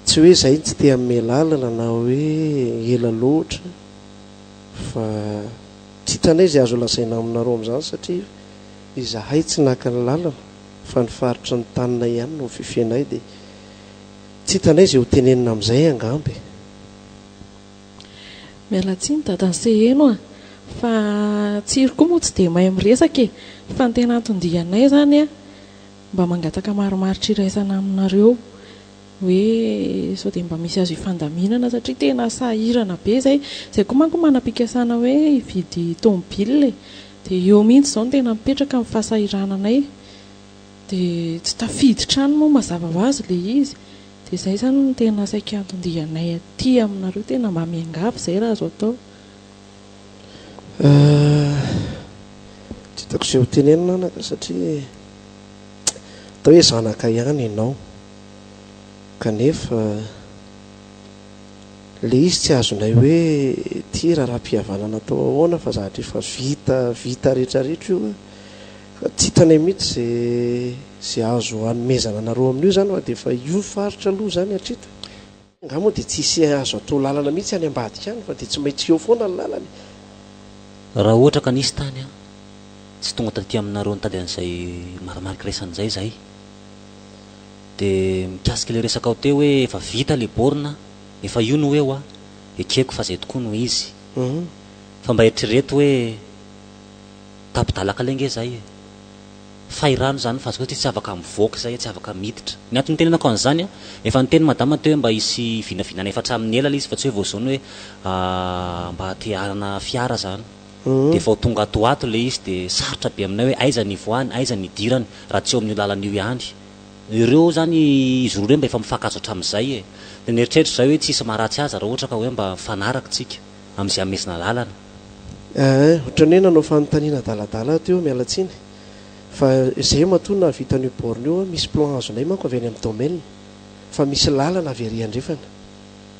tsy hoe zay tsy tea ame lalana na hoe ela loatra fa tsy hitranay zay azo lasaina aminareo amin'izany satria izahay tsy naka ny lalana fa ny faritra ny tanina ihany no fifenay dia tsy hitanay zay ho tenenina amin'izay angamby miala tsi ny dadany seheno a fa tsiry koa moa tsy dia mahay miresaka fa ny tena atondianay zany a mba mangataka maromaritra iraisana aminareo hoe sao dia mba misy azo ifandaminana satria tena sahirana be zay koa manko manam-pikasana hoe hividy tomobile dia eo mihitsy izao no tena mipetraka amin'ny fahasahirananay dia tsy tafidy trano moa mazava ho azy le izy dia izay zany no tena saika atondianay aty aminareo tena mba miangavy izay raha azo atao tsy hitako izay ho tenenina anaka satria atao hoe zanaka ihany ianao kanefa le izy tsy azonay hoe ty raha-pihavanana atao ahoana fa zahatra efa vita rehetrarehetra io fa tsy hitanay mihitsy zay azo hanomezana anareo amin'io zany fa dia efa io faritra aloha zany hatrito nga moa dia tsisy azo atao lalana mihitsy any ambadika any fa dia tsy maintsy eo foana ny lalany raha ohatra ka nisy tany a tsy tonga taty aminareo nitady an'izay maramariky resan'izay zay dia mikasika le resaka ao teo hoe efa vita le borina efa io no eo a ekeko fa zay tokoa no izy fa mba eritrereto hoe tapidalaka lenge zay fairano zany fa azo tsy afaka mivoaka zay tsy afaka miditra ny antony tenenako an'izany a efa niteny madama teo hoe mba hisy vinavinana efatra amin'ny ela izy fa tsy hoe voazaony hoe mba tearana fiara zany dia efa ho tonga atoato le izy dia sarotra be aminay hoe aiza ny voany aiza ny idirany raha tsy eo amin'ny lalan'io ihany ireo zany izy roa reo mba efa mifakazo hatramin'izay dia nieritreritra zay hoe tsisy maharatsy aza raha ohatra ka hoe mba mifanaraka tsika amin'izay amesina lalana ohatran'ny hoe nanao fanontaniana daladala teo miala tsiny fa izay matoa na vitan'io borina io misy plan azonay manko avy any amin'ny domaine fa misy lalana avy ary andrefana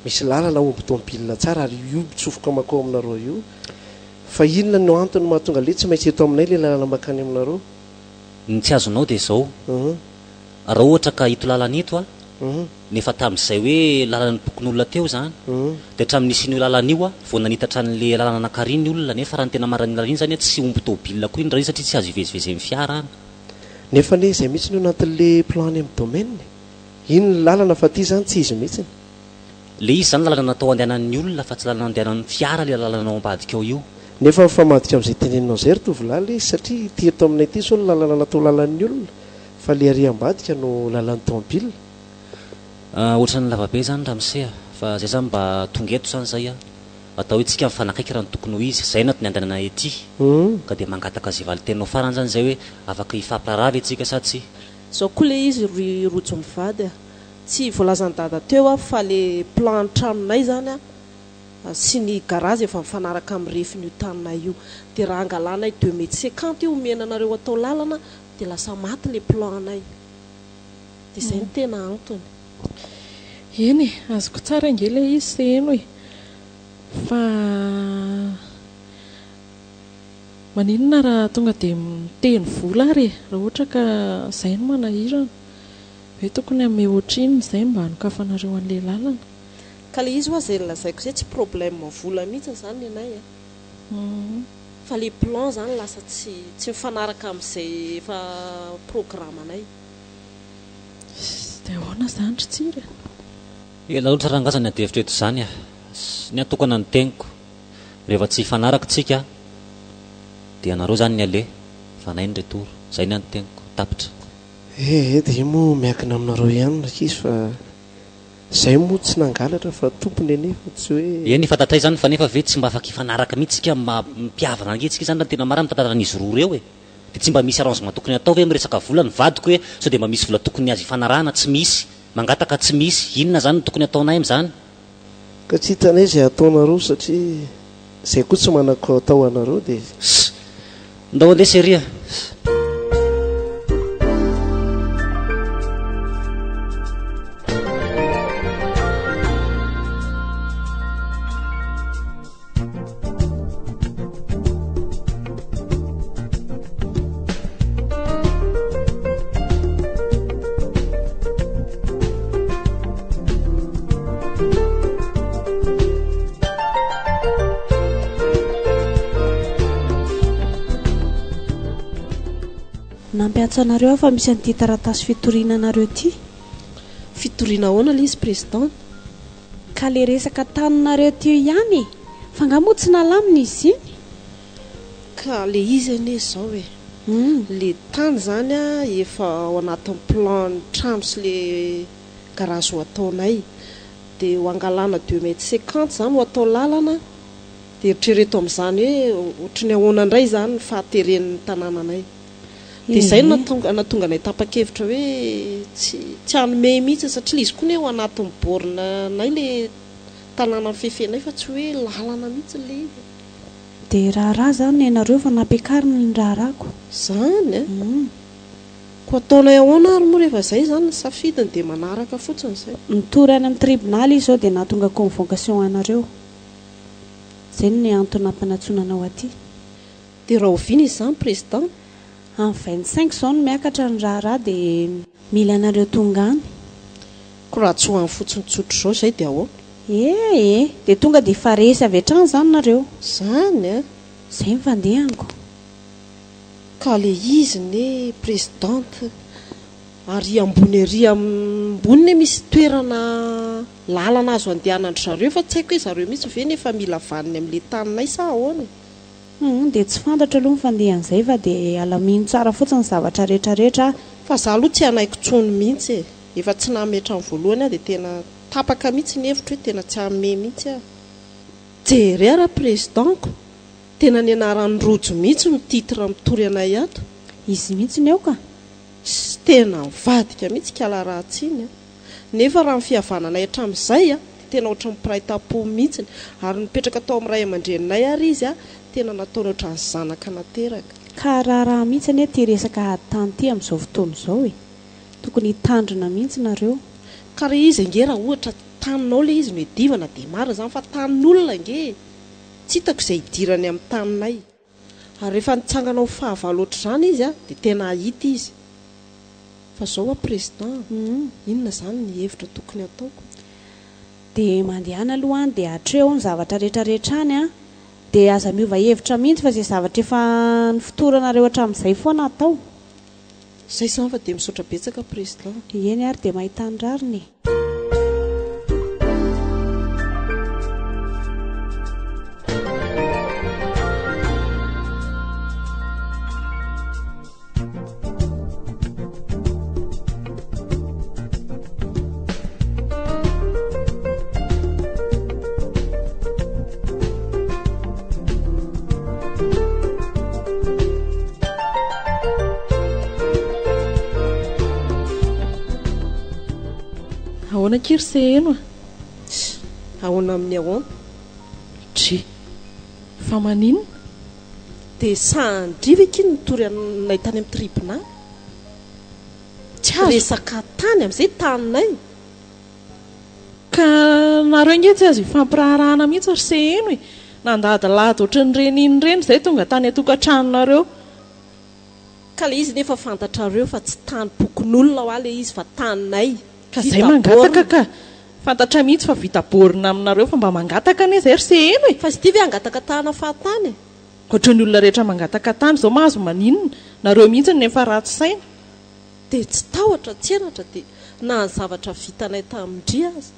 misy lalana omby tomobile tsara ary io mitsofoka makao aminareo io fa inona no antony mahatonga le tsy maintsy eto aminay le lalana makany aminareo ny tsy azonao dia izao raha ohatra ka hito lalana ito a nefa tamin'izay hoe lalana bokon'olona teo zany dia hatramin'nisy io lalana io a vao nanitatra an'le lalana anankariny olona nefa raha ny tena marany lalana iny zany tsy omby tomobile koa iny raha iny satria tsy azo ivezivezy amin'ny fiara any nefa le izay mihitsy no anatin'le plan any amin'ny domaine iny ny lalana fa ty zany tsy izy mihitsy le izy zany lalana natao andehanan'ny olona fa tsy lalana andehanan'ny fiara le lalanao ambadika ao io nefa mifamadika amin'izay teneninao zay ry tovolahy le satria ty eto aminay ty so ny lalana natao lalan'ny olona fa le ary ambadika no lalan'ny tomobile ohatran'ny lavabe zany raha miseha fa zay zany mba tonga eto zany zay a atao hoe tsika mifanakaiky raha ny tokony ho izy zay na tony andanana ety ka dia mangataka zay valitenao farany zany zay hoe afaka hifampiraravy atsika sa tsy zao koa le izy rojo mivady a tsy voalazany dada teo a fa le plan traminay zany a sy ny garazy efa mifanaraka amin'ny refin'io taninay io dia raha angalanay 2,50 io omena anareo atao lalana dia lasa maty le planay dia izay ny tena antony eny azoko tsara inge le izy se eno fa maninona raha tonga dia miteny vola ary raha ohatra ka izay no manahirana hoe tokony ame ohatriny izay mba hanokafanareo an'le lalana ka le izy hoa zay lazaiko zay tsy problème vola mihitsy zany anay fa le plan zany lasa tsy mifanaraka amin'izay efa programanay dia ahoana zany try tsiry ela loatra rangazany adevitra eto zany a ny atokana ny teniko rehefa tsy hifanaraka tsika dia anareo zany ny ale fa nay ny retour zay ny anoteniko tapitra dia io moa miakina aminareo ihany ndraka izy fa zay moa tsy nangalatra fa tompony anefa tsy hoe eny fantatray zany fa nefa ve tsy mba afaka hifanaraka mihitsy tsika mpiavana ange tsika zany raha tena marina mitantaran'izy roa reo dia tsy mba misy arrangement tokony atao hoe miresaka vola ny vadiko hoe sao dia mba misy vola tokony azy ifanarahana tsy misy mangataka tsy misy inona zany no tokony ataonay amin'izany ka tsy hitanay izay ataonareo satria izay koa tsy manako atao anareo dia ndao andeha seria nampiatsanareo fa misy an'ity taratasy fitoriananareo ty fitoriana ahoana la izy président ka le resaka taninareo teo ihany fa ngamoa tsy nalamina izy iny ka le izy ane zao e le tany zany a efa ao anatin'ny plan ny trano sy le garage ho ataonay dia ho angalana 2,50 m zany ho atao lalana dia eritrereto amin'izany hoe ohatry ny ahoana indray zany ny fahateren'ny tanànanay dia izay natonga nay tapa-kevitra hoe tsy hanome mihitsy satria le izy koa ny ao anatin'ny borina nay le tanàna ny fefenay fa tsy hoe lalana mihitsy le izy dia raharaha zany ny anareo fa nampiakarina ny raharahako zany a ko ataonay ahoana ary moa rehefa izay zany ny safidiny dia manaraka fotsiny izay mitory any amin'ny tribonaly izy zao dia nahatonga convocation anareo izay ny antony nampanatsonanao aty dia raha oviana izy zany président amin'ny 25 zao no miakatra ny raharaha dia mila anareo tonga any ko raha tsy ho any fotsiny tsotro izao izay dia ahoana dia tonga dia faresy avy hatrany zany nareo zany a izay mifandehaniko ka le izy ne présidente ary ambony ery ambony ne misy toerana lalana azo andehanandry zareo fa tsy haiko hoe zareo mihitsy ve nefa mila vaniny amin'le taninay sa ahoana dia tsy fantatra aloha mifandehan'izay fa dia alamino tsara fotsiny zavatra rehetrarehetra fa za aloha tsy hanaiko tsony mihitsy e efa tsy nametra amin'ny voalohany a dia tena tapaka mihitsy ny hevitra hoe tena tsy hanome mihitsy a jery ara présidentko tena ny anaran'ny rojo mihitsy no titre mitory anay ato izy mihitsy ny eo ka sy tena mivadika mihitsy kala rahatsiny a nefa raha ny fihavananay hatramin'izay a tena ohatry mipiraitapo mihitsiny ary nipetraka tao amin'ny ray aman-dreninay ary izy a tena nataony ohatry ny zanaka nateraka ka raharaha mihitsy anie ty resaka tany ty amin'izao fotoana izao e tokony hitandrina mihitsy nareo ka raha izy ange raha ohatra taninao le izy no hedivana dia marina zany fa tanin'olona nge tsy hitako izay hidirany amin'ny taninay ary rehefa nitsanganao fahavalo ohatr' izany izy a dia tena hahita izy fa zao a président inona zany ny hevitra tokony ataoko dia mandehana aloha any dia hatreo ny zavatra rehetrarehetra any a dia aza miova hevitra mihitsy fa izay zavatra efa ny fotoranareo hatramin'izay foana atao izay zany fa dia misaotra betsaka président eny ary dia mahita ny rariny ahoana kiry se eno ahoana amin'ny ahoana dry fa maninona dia sandriva kiny nitory anay tany amin'ny tribunal tsy resaka tany amin'izay taninay ka nareo nge tsy azo ifampiraharahana mihitsy ary se eno e nandadilady ohatry ny reniny reny izay tonga tany atokantranonareo ka le izy nefa fantatrareo fa tsy tany bokon'olona ho a le izy fa taninay ka zay mangataka ka fantatra mihitsy fa vita borina aminareo fa mba mangataka ane zay ry se eno e fa sy tia ve angataka tahana fahatany e ohatry ny olona rehetra mangataka tany zao mahazo maninona nareo mihitsy nefa ratsy saina dia tsy tahotra tsy enatra dia na ny zavatra vitanay tamindri azy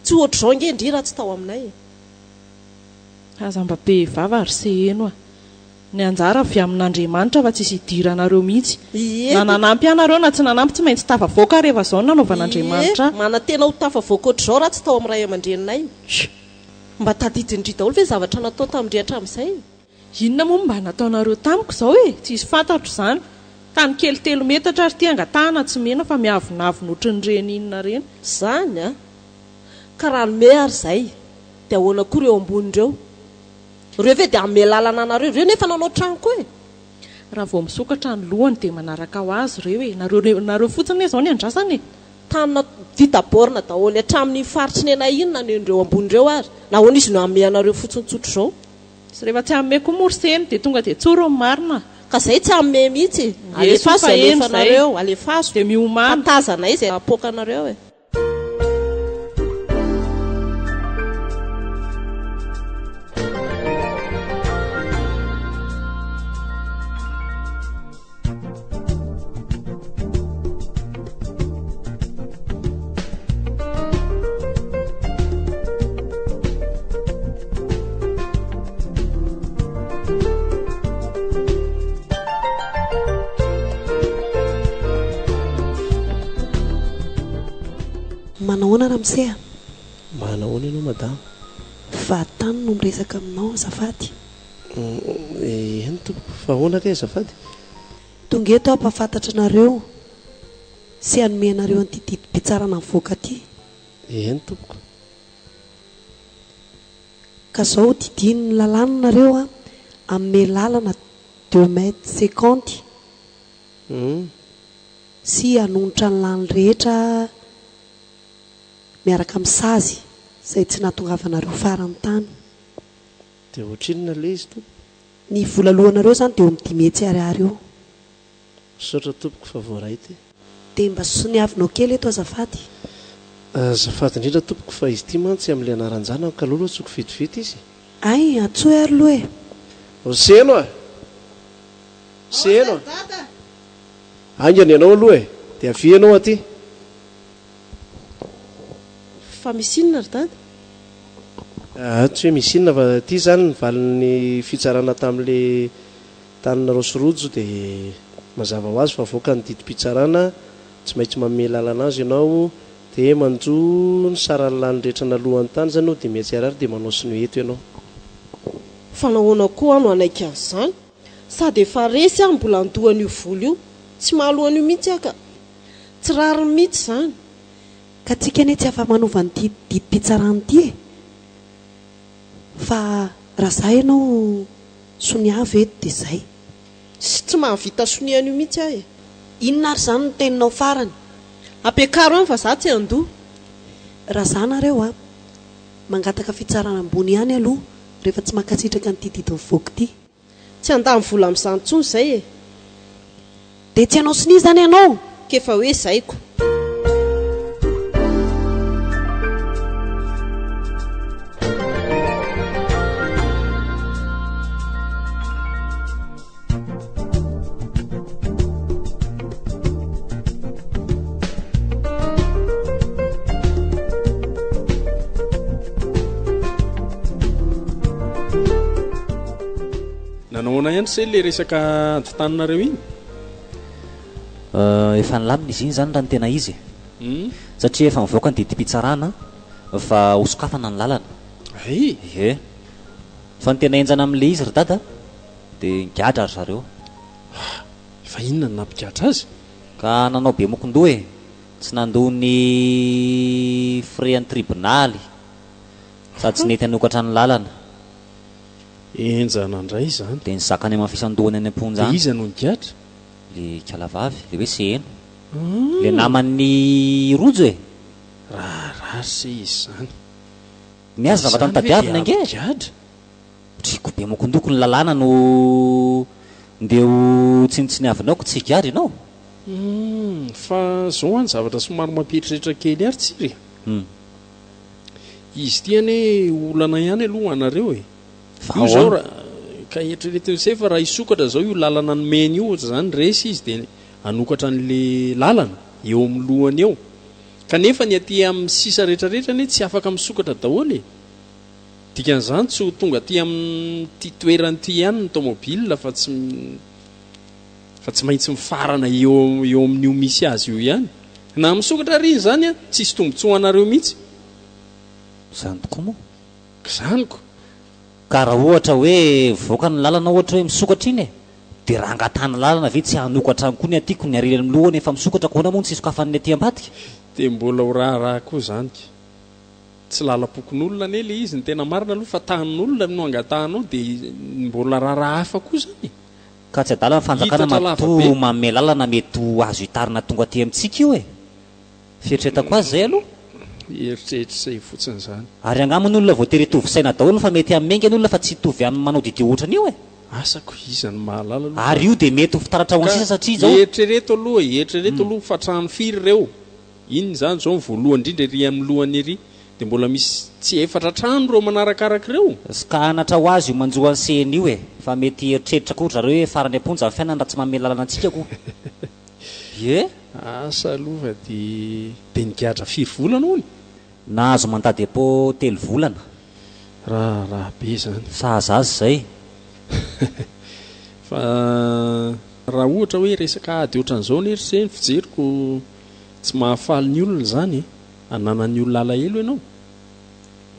tsy ohatra izao nge ndri raha tsy tao aminay e aza mba be vava ry se eno a ny anjara avy amin'Andriamanitra fa tsisy idiranareo mihitsy na nanampy anareo na tsy nanampy tsy maintsy tafavoaka rehefa zao nanaovan'Andriamanitra mana tena ho tafavoaka ohatr' izao raha tsy tao amin'ny ray aman-dreninay mba tadidindri daholo ve zavatra natao tamindri hatramin'izay inona moa mba nataonareo tamiko izao tsy isy fantatro izany. Tany kely 3 metatra ary ty angatahana tsy mena fa miavonavona ohatran'ireny inona reny. Zany a ka raha nome ary izay dia ahoana koa ireo ambonin'ireo. Ireo ve dia ame lalana anareo ireo nefa nanao trano koa e. Raha vao misokatra ny lohany dia manaraka ho azy ireo nareo fotsiny izao ny andrasany e. Tanina vita borina daholo hatramin'ny faritry ny ena inona ny ireo ambonireo ary na hoana izy no ame anareo fotsiny tsotro izao. Sy rehefa tsy amme koa morseny dia tonga dia tsoro ny marina. Ka zay tsy amme mihitsy. Alefaso alefanareo, alefaso dia miomana. Fatazana izy apoka anareo e. Manahoana Ramsea? Manahoana ianao madama? Vatany no miresaka aminao azafady. Eny tompoko, fa ahoana kay azafady? Tonga eto ampafantatra anareo sy hanome anareo an'ity didim-pitsarana mivoaka ty. Eny tompoko. Ka zao didiny ny lalàna nareo amin'ny lalana 2 mètres 50 sy hanonitra ny lany rehetra miaraka amin'ny sazy izay tsy nahatongavanareo farany tany. Dia ohatrinona le izy tompoko? Ny volalohanareo izany dia eo amin'ny 10 metsy ariary eo. Misaotra tompoko fa voaray ty. Dia mba soniavinao kely eto azafady. Azafady indrindra tompoko fa izy ty mantsy amin'ilay anaranjana ka lolo tsoko vetivety izy. Ay, atsoy ary loha e. Seno a. Seno a. Angany ianao aloha e. Dia avy ianao aty. Fa misy inona ry dada? Tsy hoe misy inona fa ty zany nivalin'ny fitsarana tamin'ilay tanina Rosirojo dia mazava ho azy fa avoaka ny didim-pitsarana tsy maintsy manome lalana azy ianao dia manjo ny sarany lany rehetra nalohany tany zany dia metsy ariary dia manao sinueto ianao. Fanahoana koa no anaika an'izany sady efa resy mbola andohan'io volo io tsy mahalohany io mihitsy aka tsy rariny mihitsy izany. Ka tsika anie tsy afa-manova ny didim-pitsarana ity e. Fa raha zay ianao soniava eto dia izay. Sy tsy mahavita sonian'io mihitsy aho e. Inona ary izany no teninao farany? Ampiakaro any fa za tsy andoha. Raha zany nareo mangataka fitsarana ambony ihany aloha rehefa tsy mankasitraka ny didiny mivoaka ity. Tsy andany vola amin'izany intsony izay e. Dia tsy hanao sinia zany ianao? Kefa hoe zaiko. Nanahoana ihany se le resaka antotaninareo iny? Efa nilamina izy iny zany raha ny tena izy satria efa mivoaka ny didim-pitsarana fa hosokafana ny lalana. Ie fa ny tena enjana amin'le izy ry dada dia ngiadra ry zareo. Fa inona no nampigatra azy? Ka nanao be mokondoha e, tsy nandoha ny frean'ny tribonaly sady tsy nety hanokatra ny lalana. Enjana indray izany. Dia nizakany amin'ny fisandohany any am-ponja dia iza no nigatra? Le kalavavy le hoe seno le naman'ny rojo e. Raha se izy zany miazy zavatra ny tadiavina nge triko be mokondoko ny lalàna no ndeo tsinitsiniavinao ko tsy higadra ianao. Fa zao any zavatra somary mampieritreritra kely ary tsiry. Izy ty ane olana ihany aloha anareo e. Io zao ka eritreretin'izay fa raha isokatra zao io lalana ny mena io zany resy izy dia anokatra n'le lalana eo amin'ny lohany eo kanefa ny aty amin'ny sisa rehetrarehetra ane tsy afaka misokatra daholo e. Dikan'izany tsy ho tonga aty amin'ny ty toerany ty ihany ny tomobile fa tsy maintsy mifarana eo amin'io misy azy io ihany na misokatra ry zany a tsisy tombontsoa anareo mihitsy. Zany tokoa moa. Zaniko ka raha ohatra hoe voaka ny lalana ohatra hoe misokatra iny dia raha angatana lalana ve tsy hanokatra koa ny atiako ny arily amin'ny lohany efa misokatra koana moa ny sisokafan'ny aty ambadika dia mbola ho raharaha koa zany tsy lalapokon'olona ane le izy ny tena marina aloha fa tahan'olona no angatahanao dia mbola raharaha hafa koa zany ka tsy adala ny fanjakana mato manome lalana mety azo hitarina tonga aty amintsika io fieritretako azy zay aloha eritreritra izay fotsiny zany ary angamany olona voatery itovisaina daholo fa mety ammenga ny olona fa tsy hitovy amin'ny manao didi ohatrany io asako izany mahalala aloha ary io dia mety ho fitaratra ho ansisa satria zao eritrereto aloha fatrano firy reo iny zany zao voalohany indrindra ery amin'ny lohany ery dia mbola misy tsy efatra trano reo manarakaraka reo sy ka anatra ho azy io manjoa ansehany io fa mety eritreritra koa zareo hoe farany amponja amin'ny fiainana raha tsy manome lalana antsika koa asa aloha fa dia nigadra 4 volana hony nahazo mandady apo 3 volana raha be zany sahazazy zay fa raha ohatra hoe resaka ady ohatran'izao ny eritreany fijeriko tsy mahafaly ny olona zany ananany olona alahelo ianao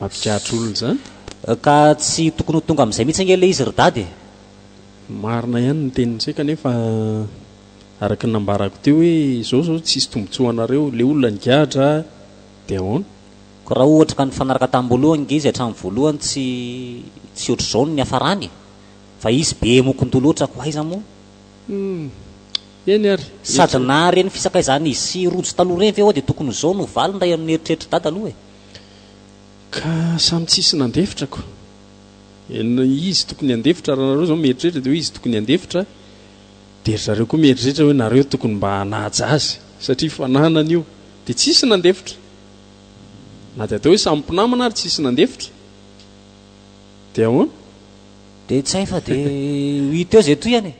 mampikahatra olona zany ka tsy tokony ho tonga amin'izay mihitsy angele izy ridady marina ihany ny tenintsika nefa araka ny nambarako teo hoe zao tsisy tombotsoanareo le olona nigahatra dia ahoana ko raha ohatra ka ny fanaraka tamin'nyvoalohany nge izy hatramin'ny voalohany tsy ohatr' izao ny hafarany fa izy be mokon-tolo oatra ko aiza moa eny ary sady na reny fisakaizany izy sy rojo taloha reny ve ao dia tokony izao no valiny raha amin'ny eritreritra dada aloha ka samy tsisy nandefitrako izy tokony andefitra raha nareo zao mieritreritra dia hoe izy tokony andefitra dia zareo koa mieritreritra hoe nareo tokony mba hanaja azy satria fananana io dia tsisy nandefitra na dia atao hoe sampinamana ary tsisy nandefitra dia ahoana dia tsy hay fa dia hita eo zay toy ihany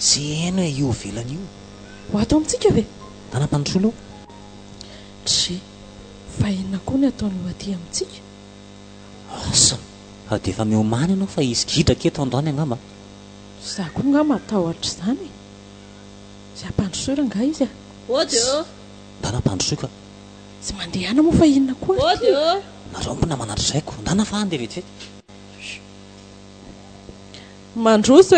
Zeno io velany io ho ato amintsika ve tanam-pandrosolo tsy fa inona koa ny ataony ho aty amintsika asa dia efa miomany ianao fa izy gidra keto androany angamba za koa nga matahotra izany zay ampandrosoira nga izy tanam-pandrosoika tsy mandehana moa fa inona koa nareo mpona manatro zaiko ndana fa andeha vetivety mandroso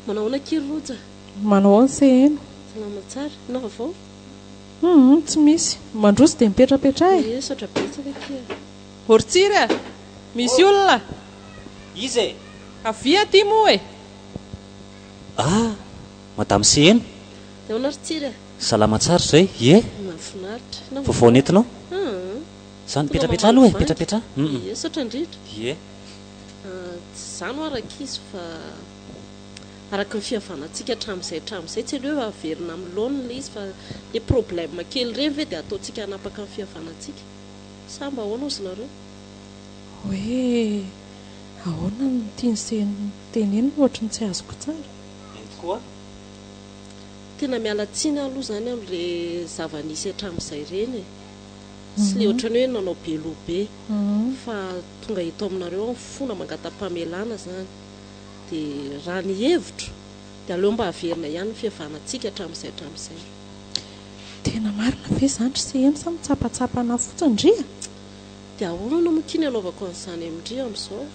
manao na kiroja manao anse eno salama tsara nao tsy misy mandroso dia mipetrapetra sotra betsaka kia oritsira misy olona izy avia ty moa madame se eno dia onaritsira salama tsara zay mahafinaritra vaovao nentinao zany petrapetra aloha petrapetra sotra indrindra tsy zany araka izy fa araka ny fihavanantsika hatramin'izay tsy aleho averina amin'ny laonina le izy fa le problème kely reny ve dia ataontsika hanapaka ny fihavanantsika samba ahoana ozy nareo hoe ahoana ny tianyseny tenenina ohatry ny tsy azoko tsara koa tena miala tsiny aloha zany amin'le zava-nisy hatramin'izay reny sy le ohatrany hoe nanao belobe fa tonga hito aminareo amin'ny fona mangata-pamelana zany dia raha ny hevitro dia aleo mba haverina ihany ny fihavanantsika hatramin'izay tena marina ve zany sy eny sa mitsapatsapana fotsindria dia ahoana mokiny anaovako an'izany amindria amin'izao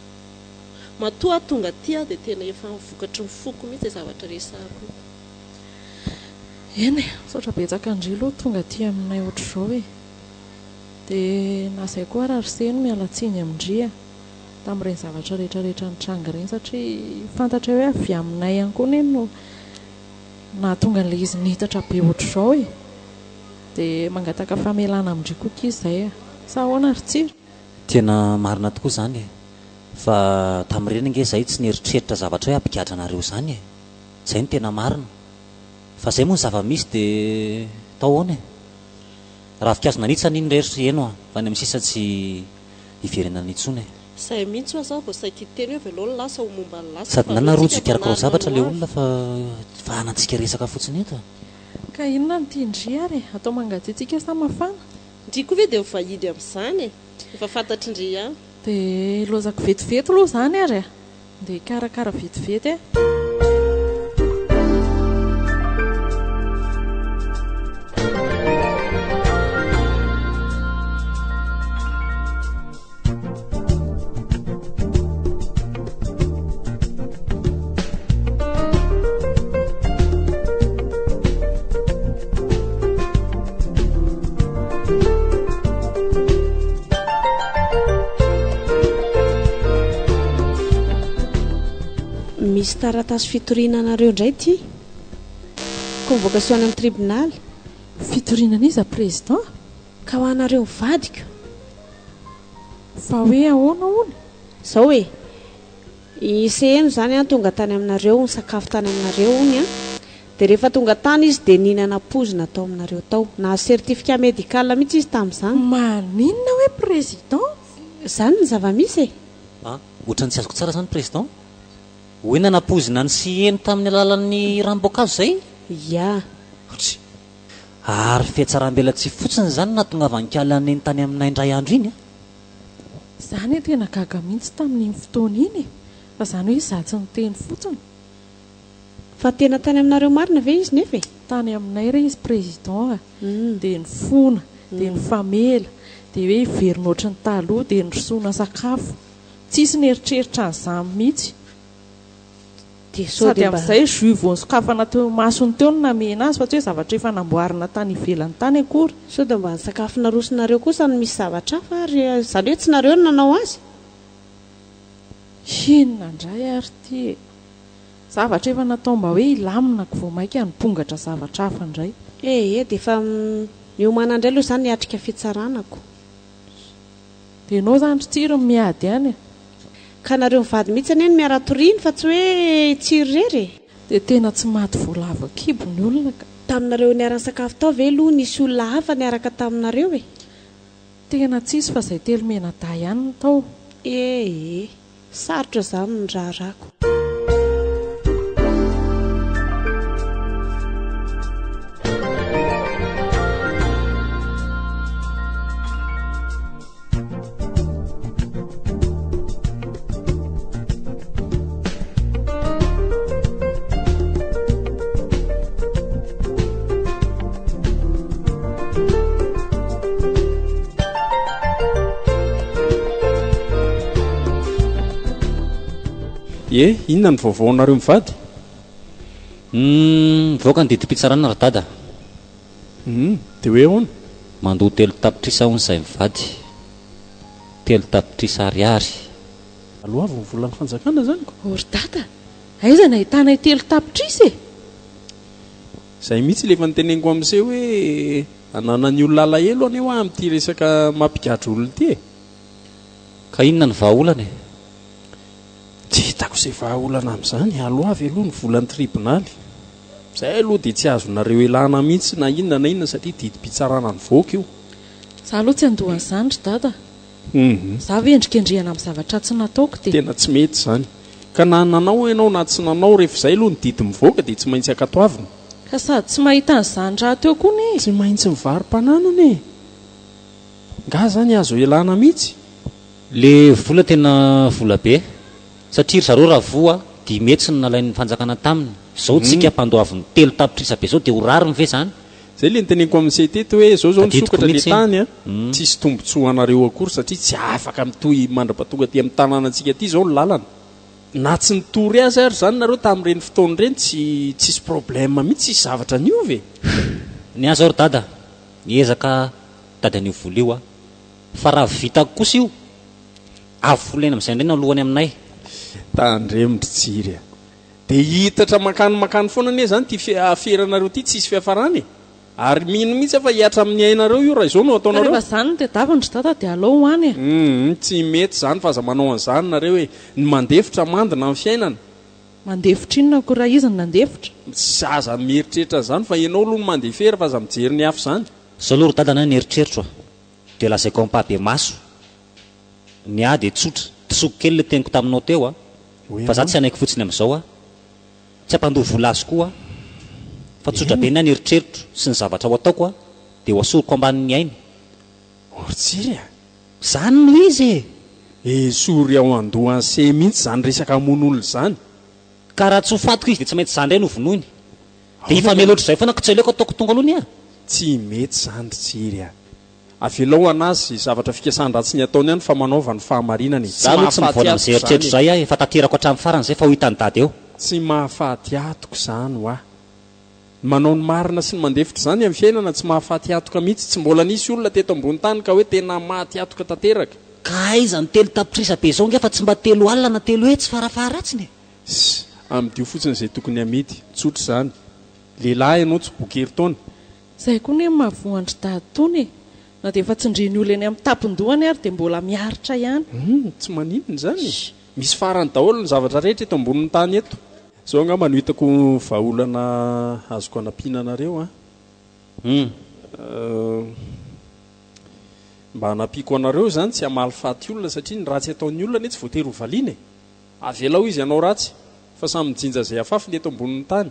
matoa tonga aty dia tena efa mivokatry ny foko mihitsy zavatra resako eny saotra betsaka andria aloha tonga aty aminay ohatr'izao dia na zay koa raha ryseno mialatsiny amindria tamin'ireny zavatra rehetrarehetra nitranga ireny satria fantatra hoe avy aminay ihany koa neny no nahatonga n'ilay izy nihitatra be ohatr'izao dia mangataka famelana amindria koa izy zay sa ahoana ritsira tena marina tokoa zany fa tamin'ireny nge zay tsy nieritreritra zavatra hoe ampigadranareo zany zay ny tena marina fa zay moa ny zava-misy dia tao ahoana e raha fikazona nitsany iny rehetra eno a fa ny amin'ny sisa tsy iverenana nitsony e say mihitsy ho aza vao saity teny hoe veloha ny lasa ho momba ny lasa sady nanarojo ikarakaro zavatra le olona fa anatsika resaka fotsiny eto ka inona ny tiandry ary atao mangatsiatsika sa mafana ndry koa ve dia mivahidy amin'izany e efa fantatry indry ihany dia lozako vetivety aloha izany ary dia karakara vetivety e misy taratasy fitoriana anareo indray ty convocation amin'ny tribunal fitoriana iza président ka ho anareo mivadika fa hoe ahoana ona izao hoe iseheno izany a tonga tany aminareo ny sakafo tany aminareo ony a dia rehefa tonga tany izy dia ninana pozina tao aminareo tao na certificat médical mihitsy izy tamin'izany maninona hoe président izany ny zava-misy e ohatrany tsy azoko tsara zany président hoe nanapozina ny sy eno tamin'ny alalan'ny ranom-boankazo zay ia ary fihatsaram-belatsy fotsiny zany nahatongavany-kala neny tany aminay indray andro iny a izany e tena gaga mihitsy tamin'iny fotoana iny fa izany hoe izatsy ny teny fotsiny fa tena tany aminareo marina ve izy nefa e tany aminay re izy président dia ny fona dia ny famela dia hoe iverina ohatry ny taloha dia ny rosoana sakafo tsisy ny eritreritra an'izany mihitsy sady amin'izay jus vao ny sokafana teo masony teo no namena azy fa tsy hoe zavatra efa namboarina tany ivelany tany akory so dia mba ny sakafo narosonareo kosa no misy zavatra hafa ary izany hoe tsy nareo no nanao azy inona indray ary ty zavatra efa natao mba hoe ilaminako vao mainka hanopongatra zavatra hafa indray dia efa miomana indray aloha izany niatrika fitsaranako dia ianao zany tsiry miady ihany ka nareo mivady mihitsy anie ny miara-toriany fa tsy hoe tsiry rery dia tena tsy maty voalava kibo ny olona ka taminareo niarany sakafo tao ve aloha nisy olona hafa niaraka taminareo e tena tsisy fa izay telo mena da ihany ny tao sarotra izany ny raharako Inona ny vaovaonareo mivady voaka ny didi-pitsarana radada dia hoe ahoana mandoha telo tapitrisa hony izay mivady telo tapitrisa ariary aloha avy ny volan'ny fanjakana zany ko ordata aiza ny ahitanay telo tapitrisa e izay mihitsy lefa niteneniko amin'izay hoe ananany olona alahelo aneo a amin'ity resaka mampigadra olona ity e ka inona ny vahaolana e tsy hitako izay vahaolana amin'izany aloha avy aloha ny volan'ny tribonaly izay aloha dia tsy azonareo elana mihitsy na inona na inona satria didi-pitsarana ny voaka io za aloha tsy andohan'izany ry dada za ve endrikendrihana amin'ny zavatra tsy nataoko dia tena tsy mety izany ka na nanao ianao na tsy nanao rehefa izay aloha ny didi mivoaka dia tsy maintsy akatoavina ka sady tsy mahita an'izany raha teo koa ne tsy maintsy mivary-pananana e nga zany azo elana mihitsy le vola tena vola be satria ry zareo raha voa dia metsy ny nalain'ny fanjakana taminy izao tsika mpandoavin'ny telo tapitrisa be izao dia ho rary ny ve zany zay le niteneniko amin'izay teto hoe zao zao nisokatra le tany a tsisy tombontsoanareo akory satria tsy afaka mitoy mandra-patonga aty amin'ny tanànantsika aty zao ny lalana na tsy nitory azy ary zany nareo tamin'ireny fotoana ireny tsisy problème mihitsy tsisy zavatra niovy ny azo ry dada niezaka dady an'io vola io a fa raha vitako kosa io avolena amin'izay indray na alohany aminay tandremindry tsiry a dia hitatra makany foana anie zany ty aferanareo ty tsisy fiafarany ary mino mihitsy fa hiatra amin'ny ainareo io raha izao no ataonareo rehefa zany dia davindry dada dia alao hoany tsy mety zany fa aza manao an'izany nareo hoe ny mandefitra mandina amin'ny fiainana mandefitra inona ko raha izy ny nandefitra zaza mieritreritra zany fa ianao aloha no mandeha fery fa za mijery ny hafa zany zao aloha ry dadana ny eritreritro dia lazaiko ampabe maso ny a dia tsotra tisoko kely le teniko taminao teo fa za tsy anaiko fotsiny amin'izao tsy ampandoha vola azy koa fa tsotra be ny any eritreritro sy ny zavatra ho ataoko dia ho asoroko ambanin'ny ainy ortsiry zany no izy sory ao andohany se mihitsy zany resaka amon'olona zany ka raha tsy ho fatoko izy dia tsy maintsy zany ray no vonoiny dia ifamely oatra izay foana ka tsy aleoko ataoko tonga alohany tsy mety zany tsiry avelao anazy zavatra fikasan-dratsy ny ataony ihany fa manaovany fahamarinany za aloha tsy mivoana amin'izay eritreritro zay efa tanterako hatramin'ny farany zay fa ho hitany dady eo tsy mahafaty atoko zany manao ny marina sy ny mandefitra zany amin'ny fiainana tsy mahafaty atoka mihitsy tsy mbola nisy olona teto ambony tany ka hoe tena maty atoka tanteraka ka aiza ny telo tapitrisa be zao nge fa tsy mba telo alina na telo hetsy farafaharatsiny amin'dio fotsiny izay tokony amidy tsotra zany lehilahy ianao tsy bokery taona zay koa ny mahavoandry dady tony na dia efa tsindriny olo eny amin'ny tapindohany ary dia mbola miaritra ihany tsy maninony zany misy farany daholo ny zavatra rehetra eto ambonin'ny tany eto zao angamba no hitako vahaolana azoko anampinanareo mba hanapiako anareo zany tsy hamaly faty olona satria ny ratsy ataon'ny olona ne tsy voatery hovaliana avelao izy ianao ratsy fa samy mijinja zay afafy ny eto ambonin'ny tany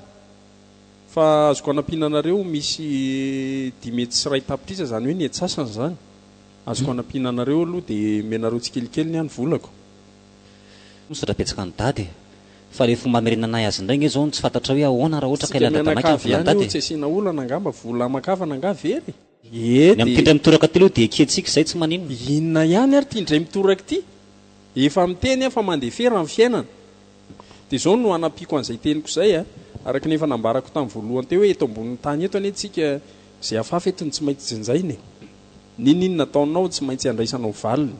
fa azoko anampinanareo misy dimety sy ray tapitrisa zany hoe ny etsasany zany azoko anampinanareo aloha dia menareo tsikelikely ny any volako nosodrabetsaka ny dady fa le fomba merenanay azy indray nge zao tsy fantatra hoe ahoana raha ohatra ka ilanadadamaika volandady tsy asiana olana angamba vola makavana anga very ny am'tindray mitoraka ty aloha dia eketsika izay tsy manino inona ihany ary ty indray mitoraka ty efa miteny fa mandeha fery amin'ny fiainana dia zao no anapiako an'izay teniko izay araka nefa nambarako tamin'ny voalohany teo hoe eto ambonin'ny tany eto ane tsika zay afafa etony tsy maintsy jenjainy ninninona taonao tsy maintsy andraisanao valiny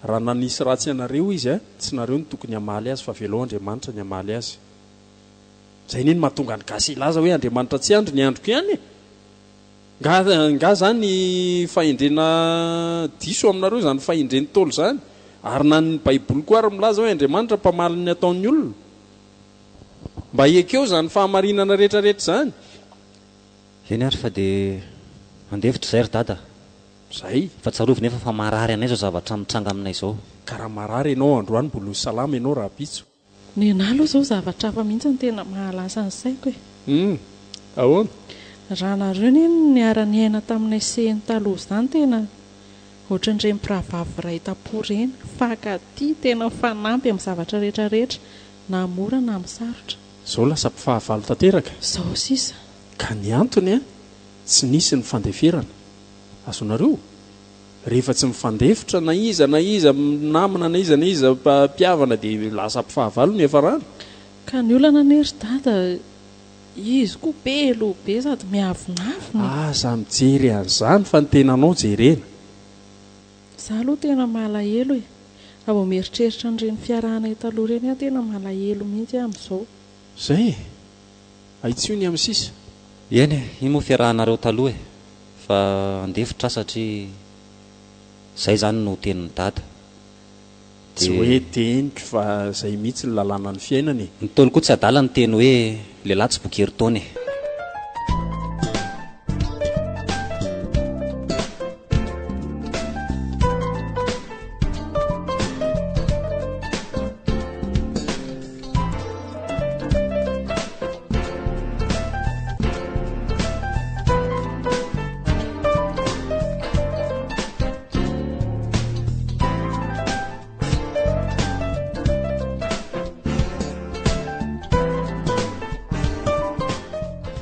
raha nanisy ratsy anareo izy tsy nareo ny tokony hamaly azy fa velao Andriamanitra ny hamaly azy zay niny mahatonga ny gasy ilaza hoe Andriamanitra tsy andro ny androko ihany nga zany fahendrena diso aminareo zany fahendreny tolo zany ary na ny baiboly koa ary milaza hoe Andriamanitra mpamaly ny ataon'ny olona mba ekeo zany fahamarinana rehetrarehetra zany eny ary fa dia andefitra zay ry dada zay fa tsarovy nefa fa marary anay zao zavatra mitranga aminay zao ka raha marary ianao androany mbola salama ianao raha pitso ny anahy aloha zao zavatra hafa mihitsy ny tena mahalasa ny saiko ahoana raha nareo ny niara-ny aina taminay sehny taloha zany tena ohatran'ireny mpiravavy ray tapo reny fakaty tena fanampy amin'ny zavatra rehetrarehetra na mora na misarotra zao lasa mpifahavalo tanteraka zao sisa ka ny antony tsy nisy ny fandeferana azonareo rehefa tsy mifandefitra na iza namana na iza mpiavana dia lasa mpifahavalo ny efa rano ka ny olana nery dada izy koa belo be sady miavinavina aza mijery an'izany fa ny tenanao jerena za aloha tena malahelo abo mieritreritra n'ireny fiarahanay taloha reny tena malahelo mihitsy amin'izao zay aitsio ny amin'ny sisa eny iny moa fiarahanareo taloha fa andefitra satria zay zany no tenin'ny dada tsy hoe tenika fa zay mihitsy ny lalàna ny fiainany ny taony koa tsy adala ny teny hoe lehilahy tsy bokery taony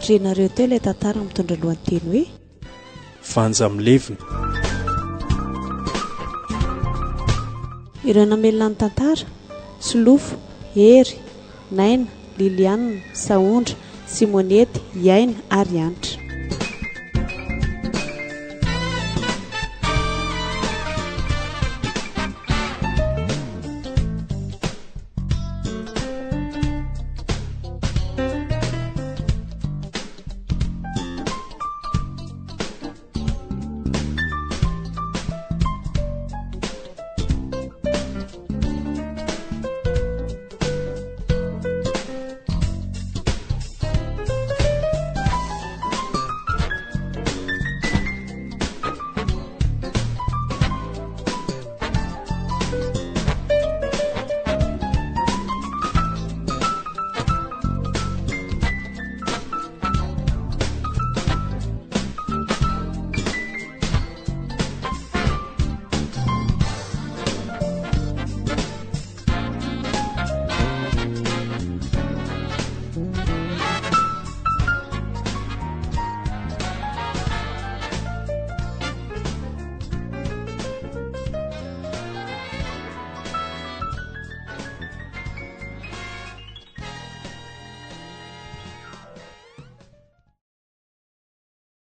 renareo teo ilay tantara mitondra lohanteny hoe vanja milevina ireo namelona ny tantara Solofo, Hery, Naina, Liliana, Saondra, Simonety, Iaina ary Anitra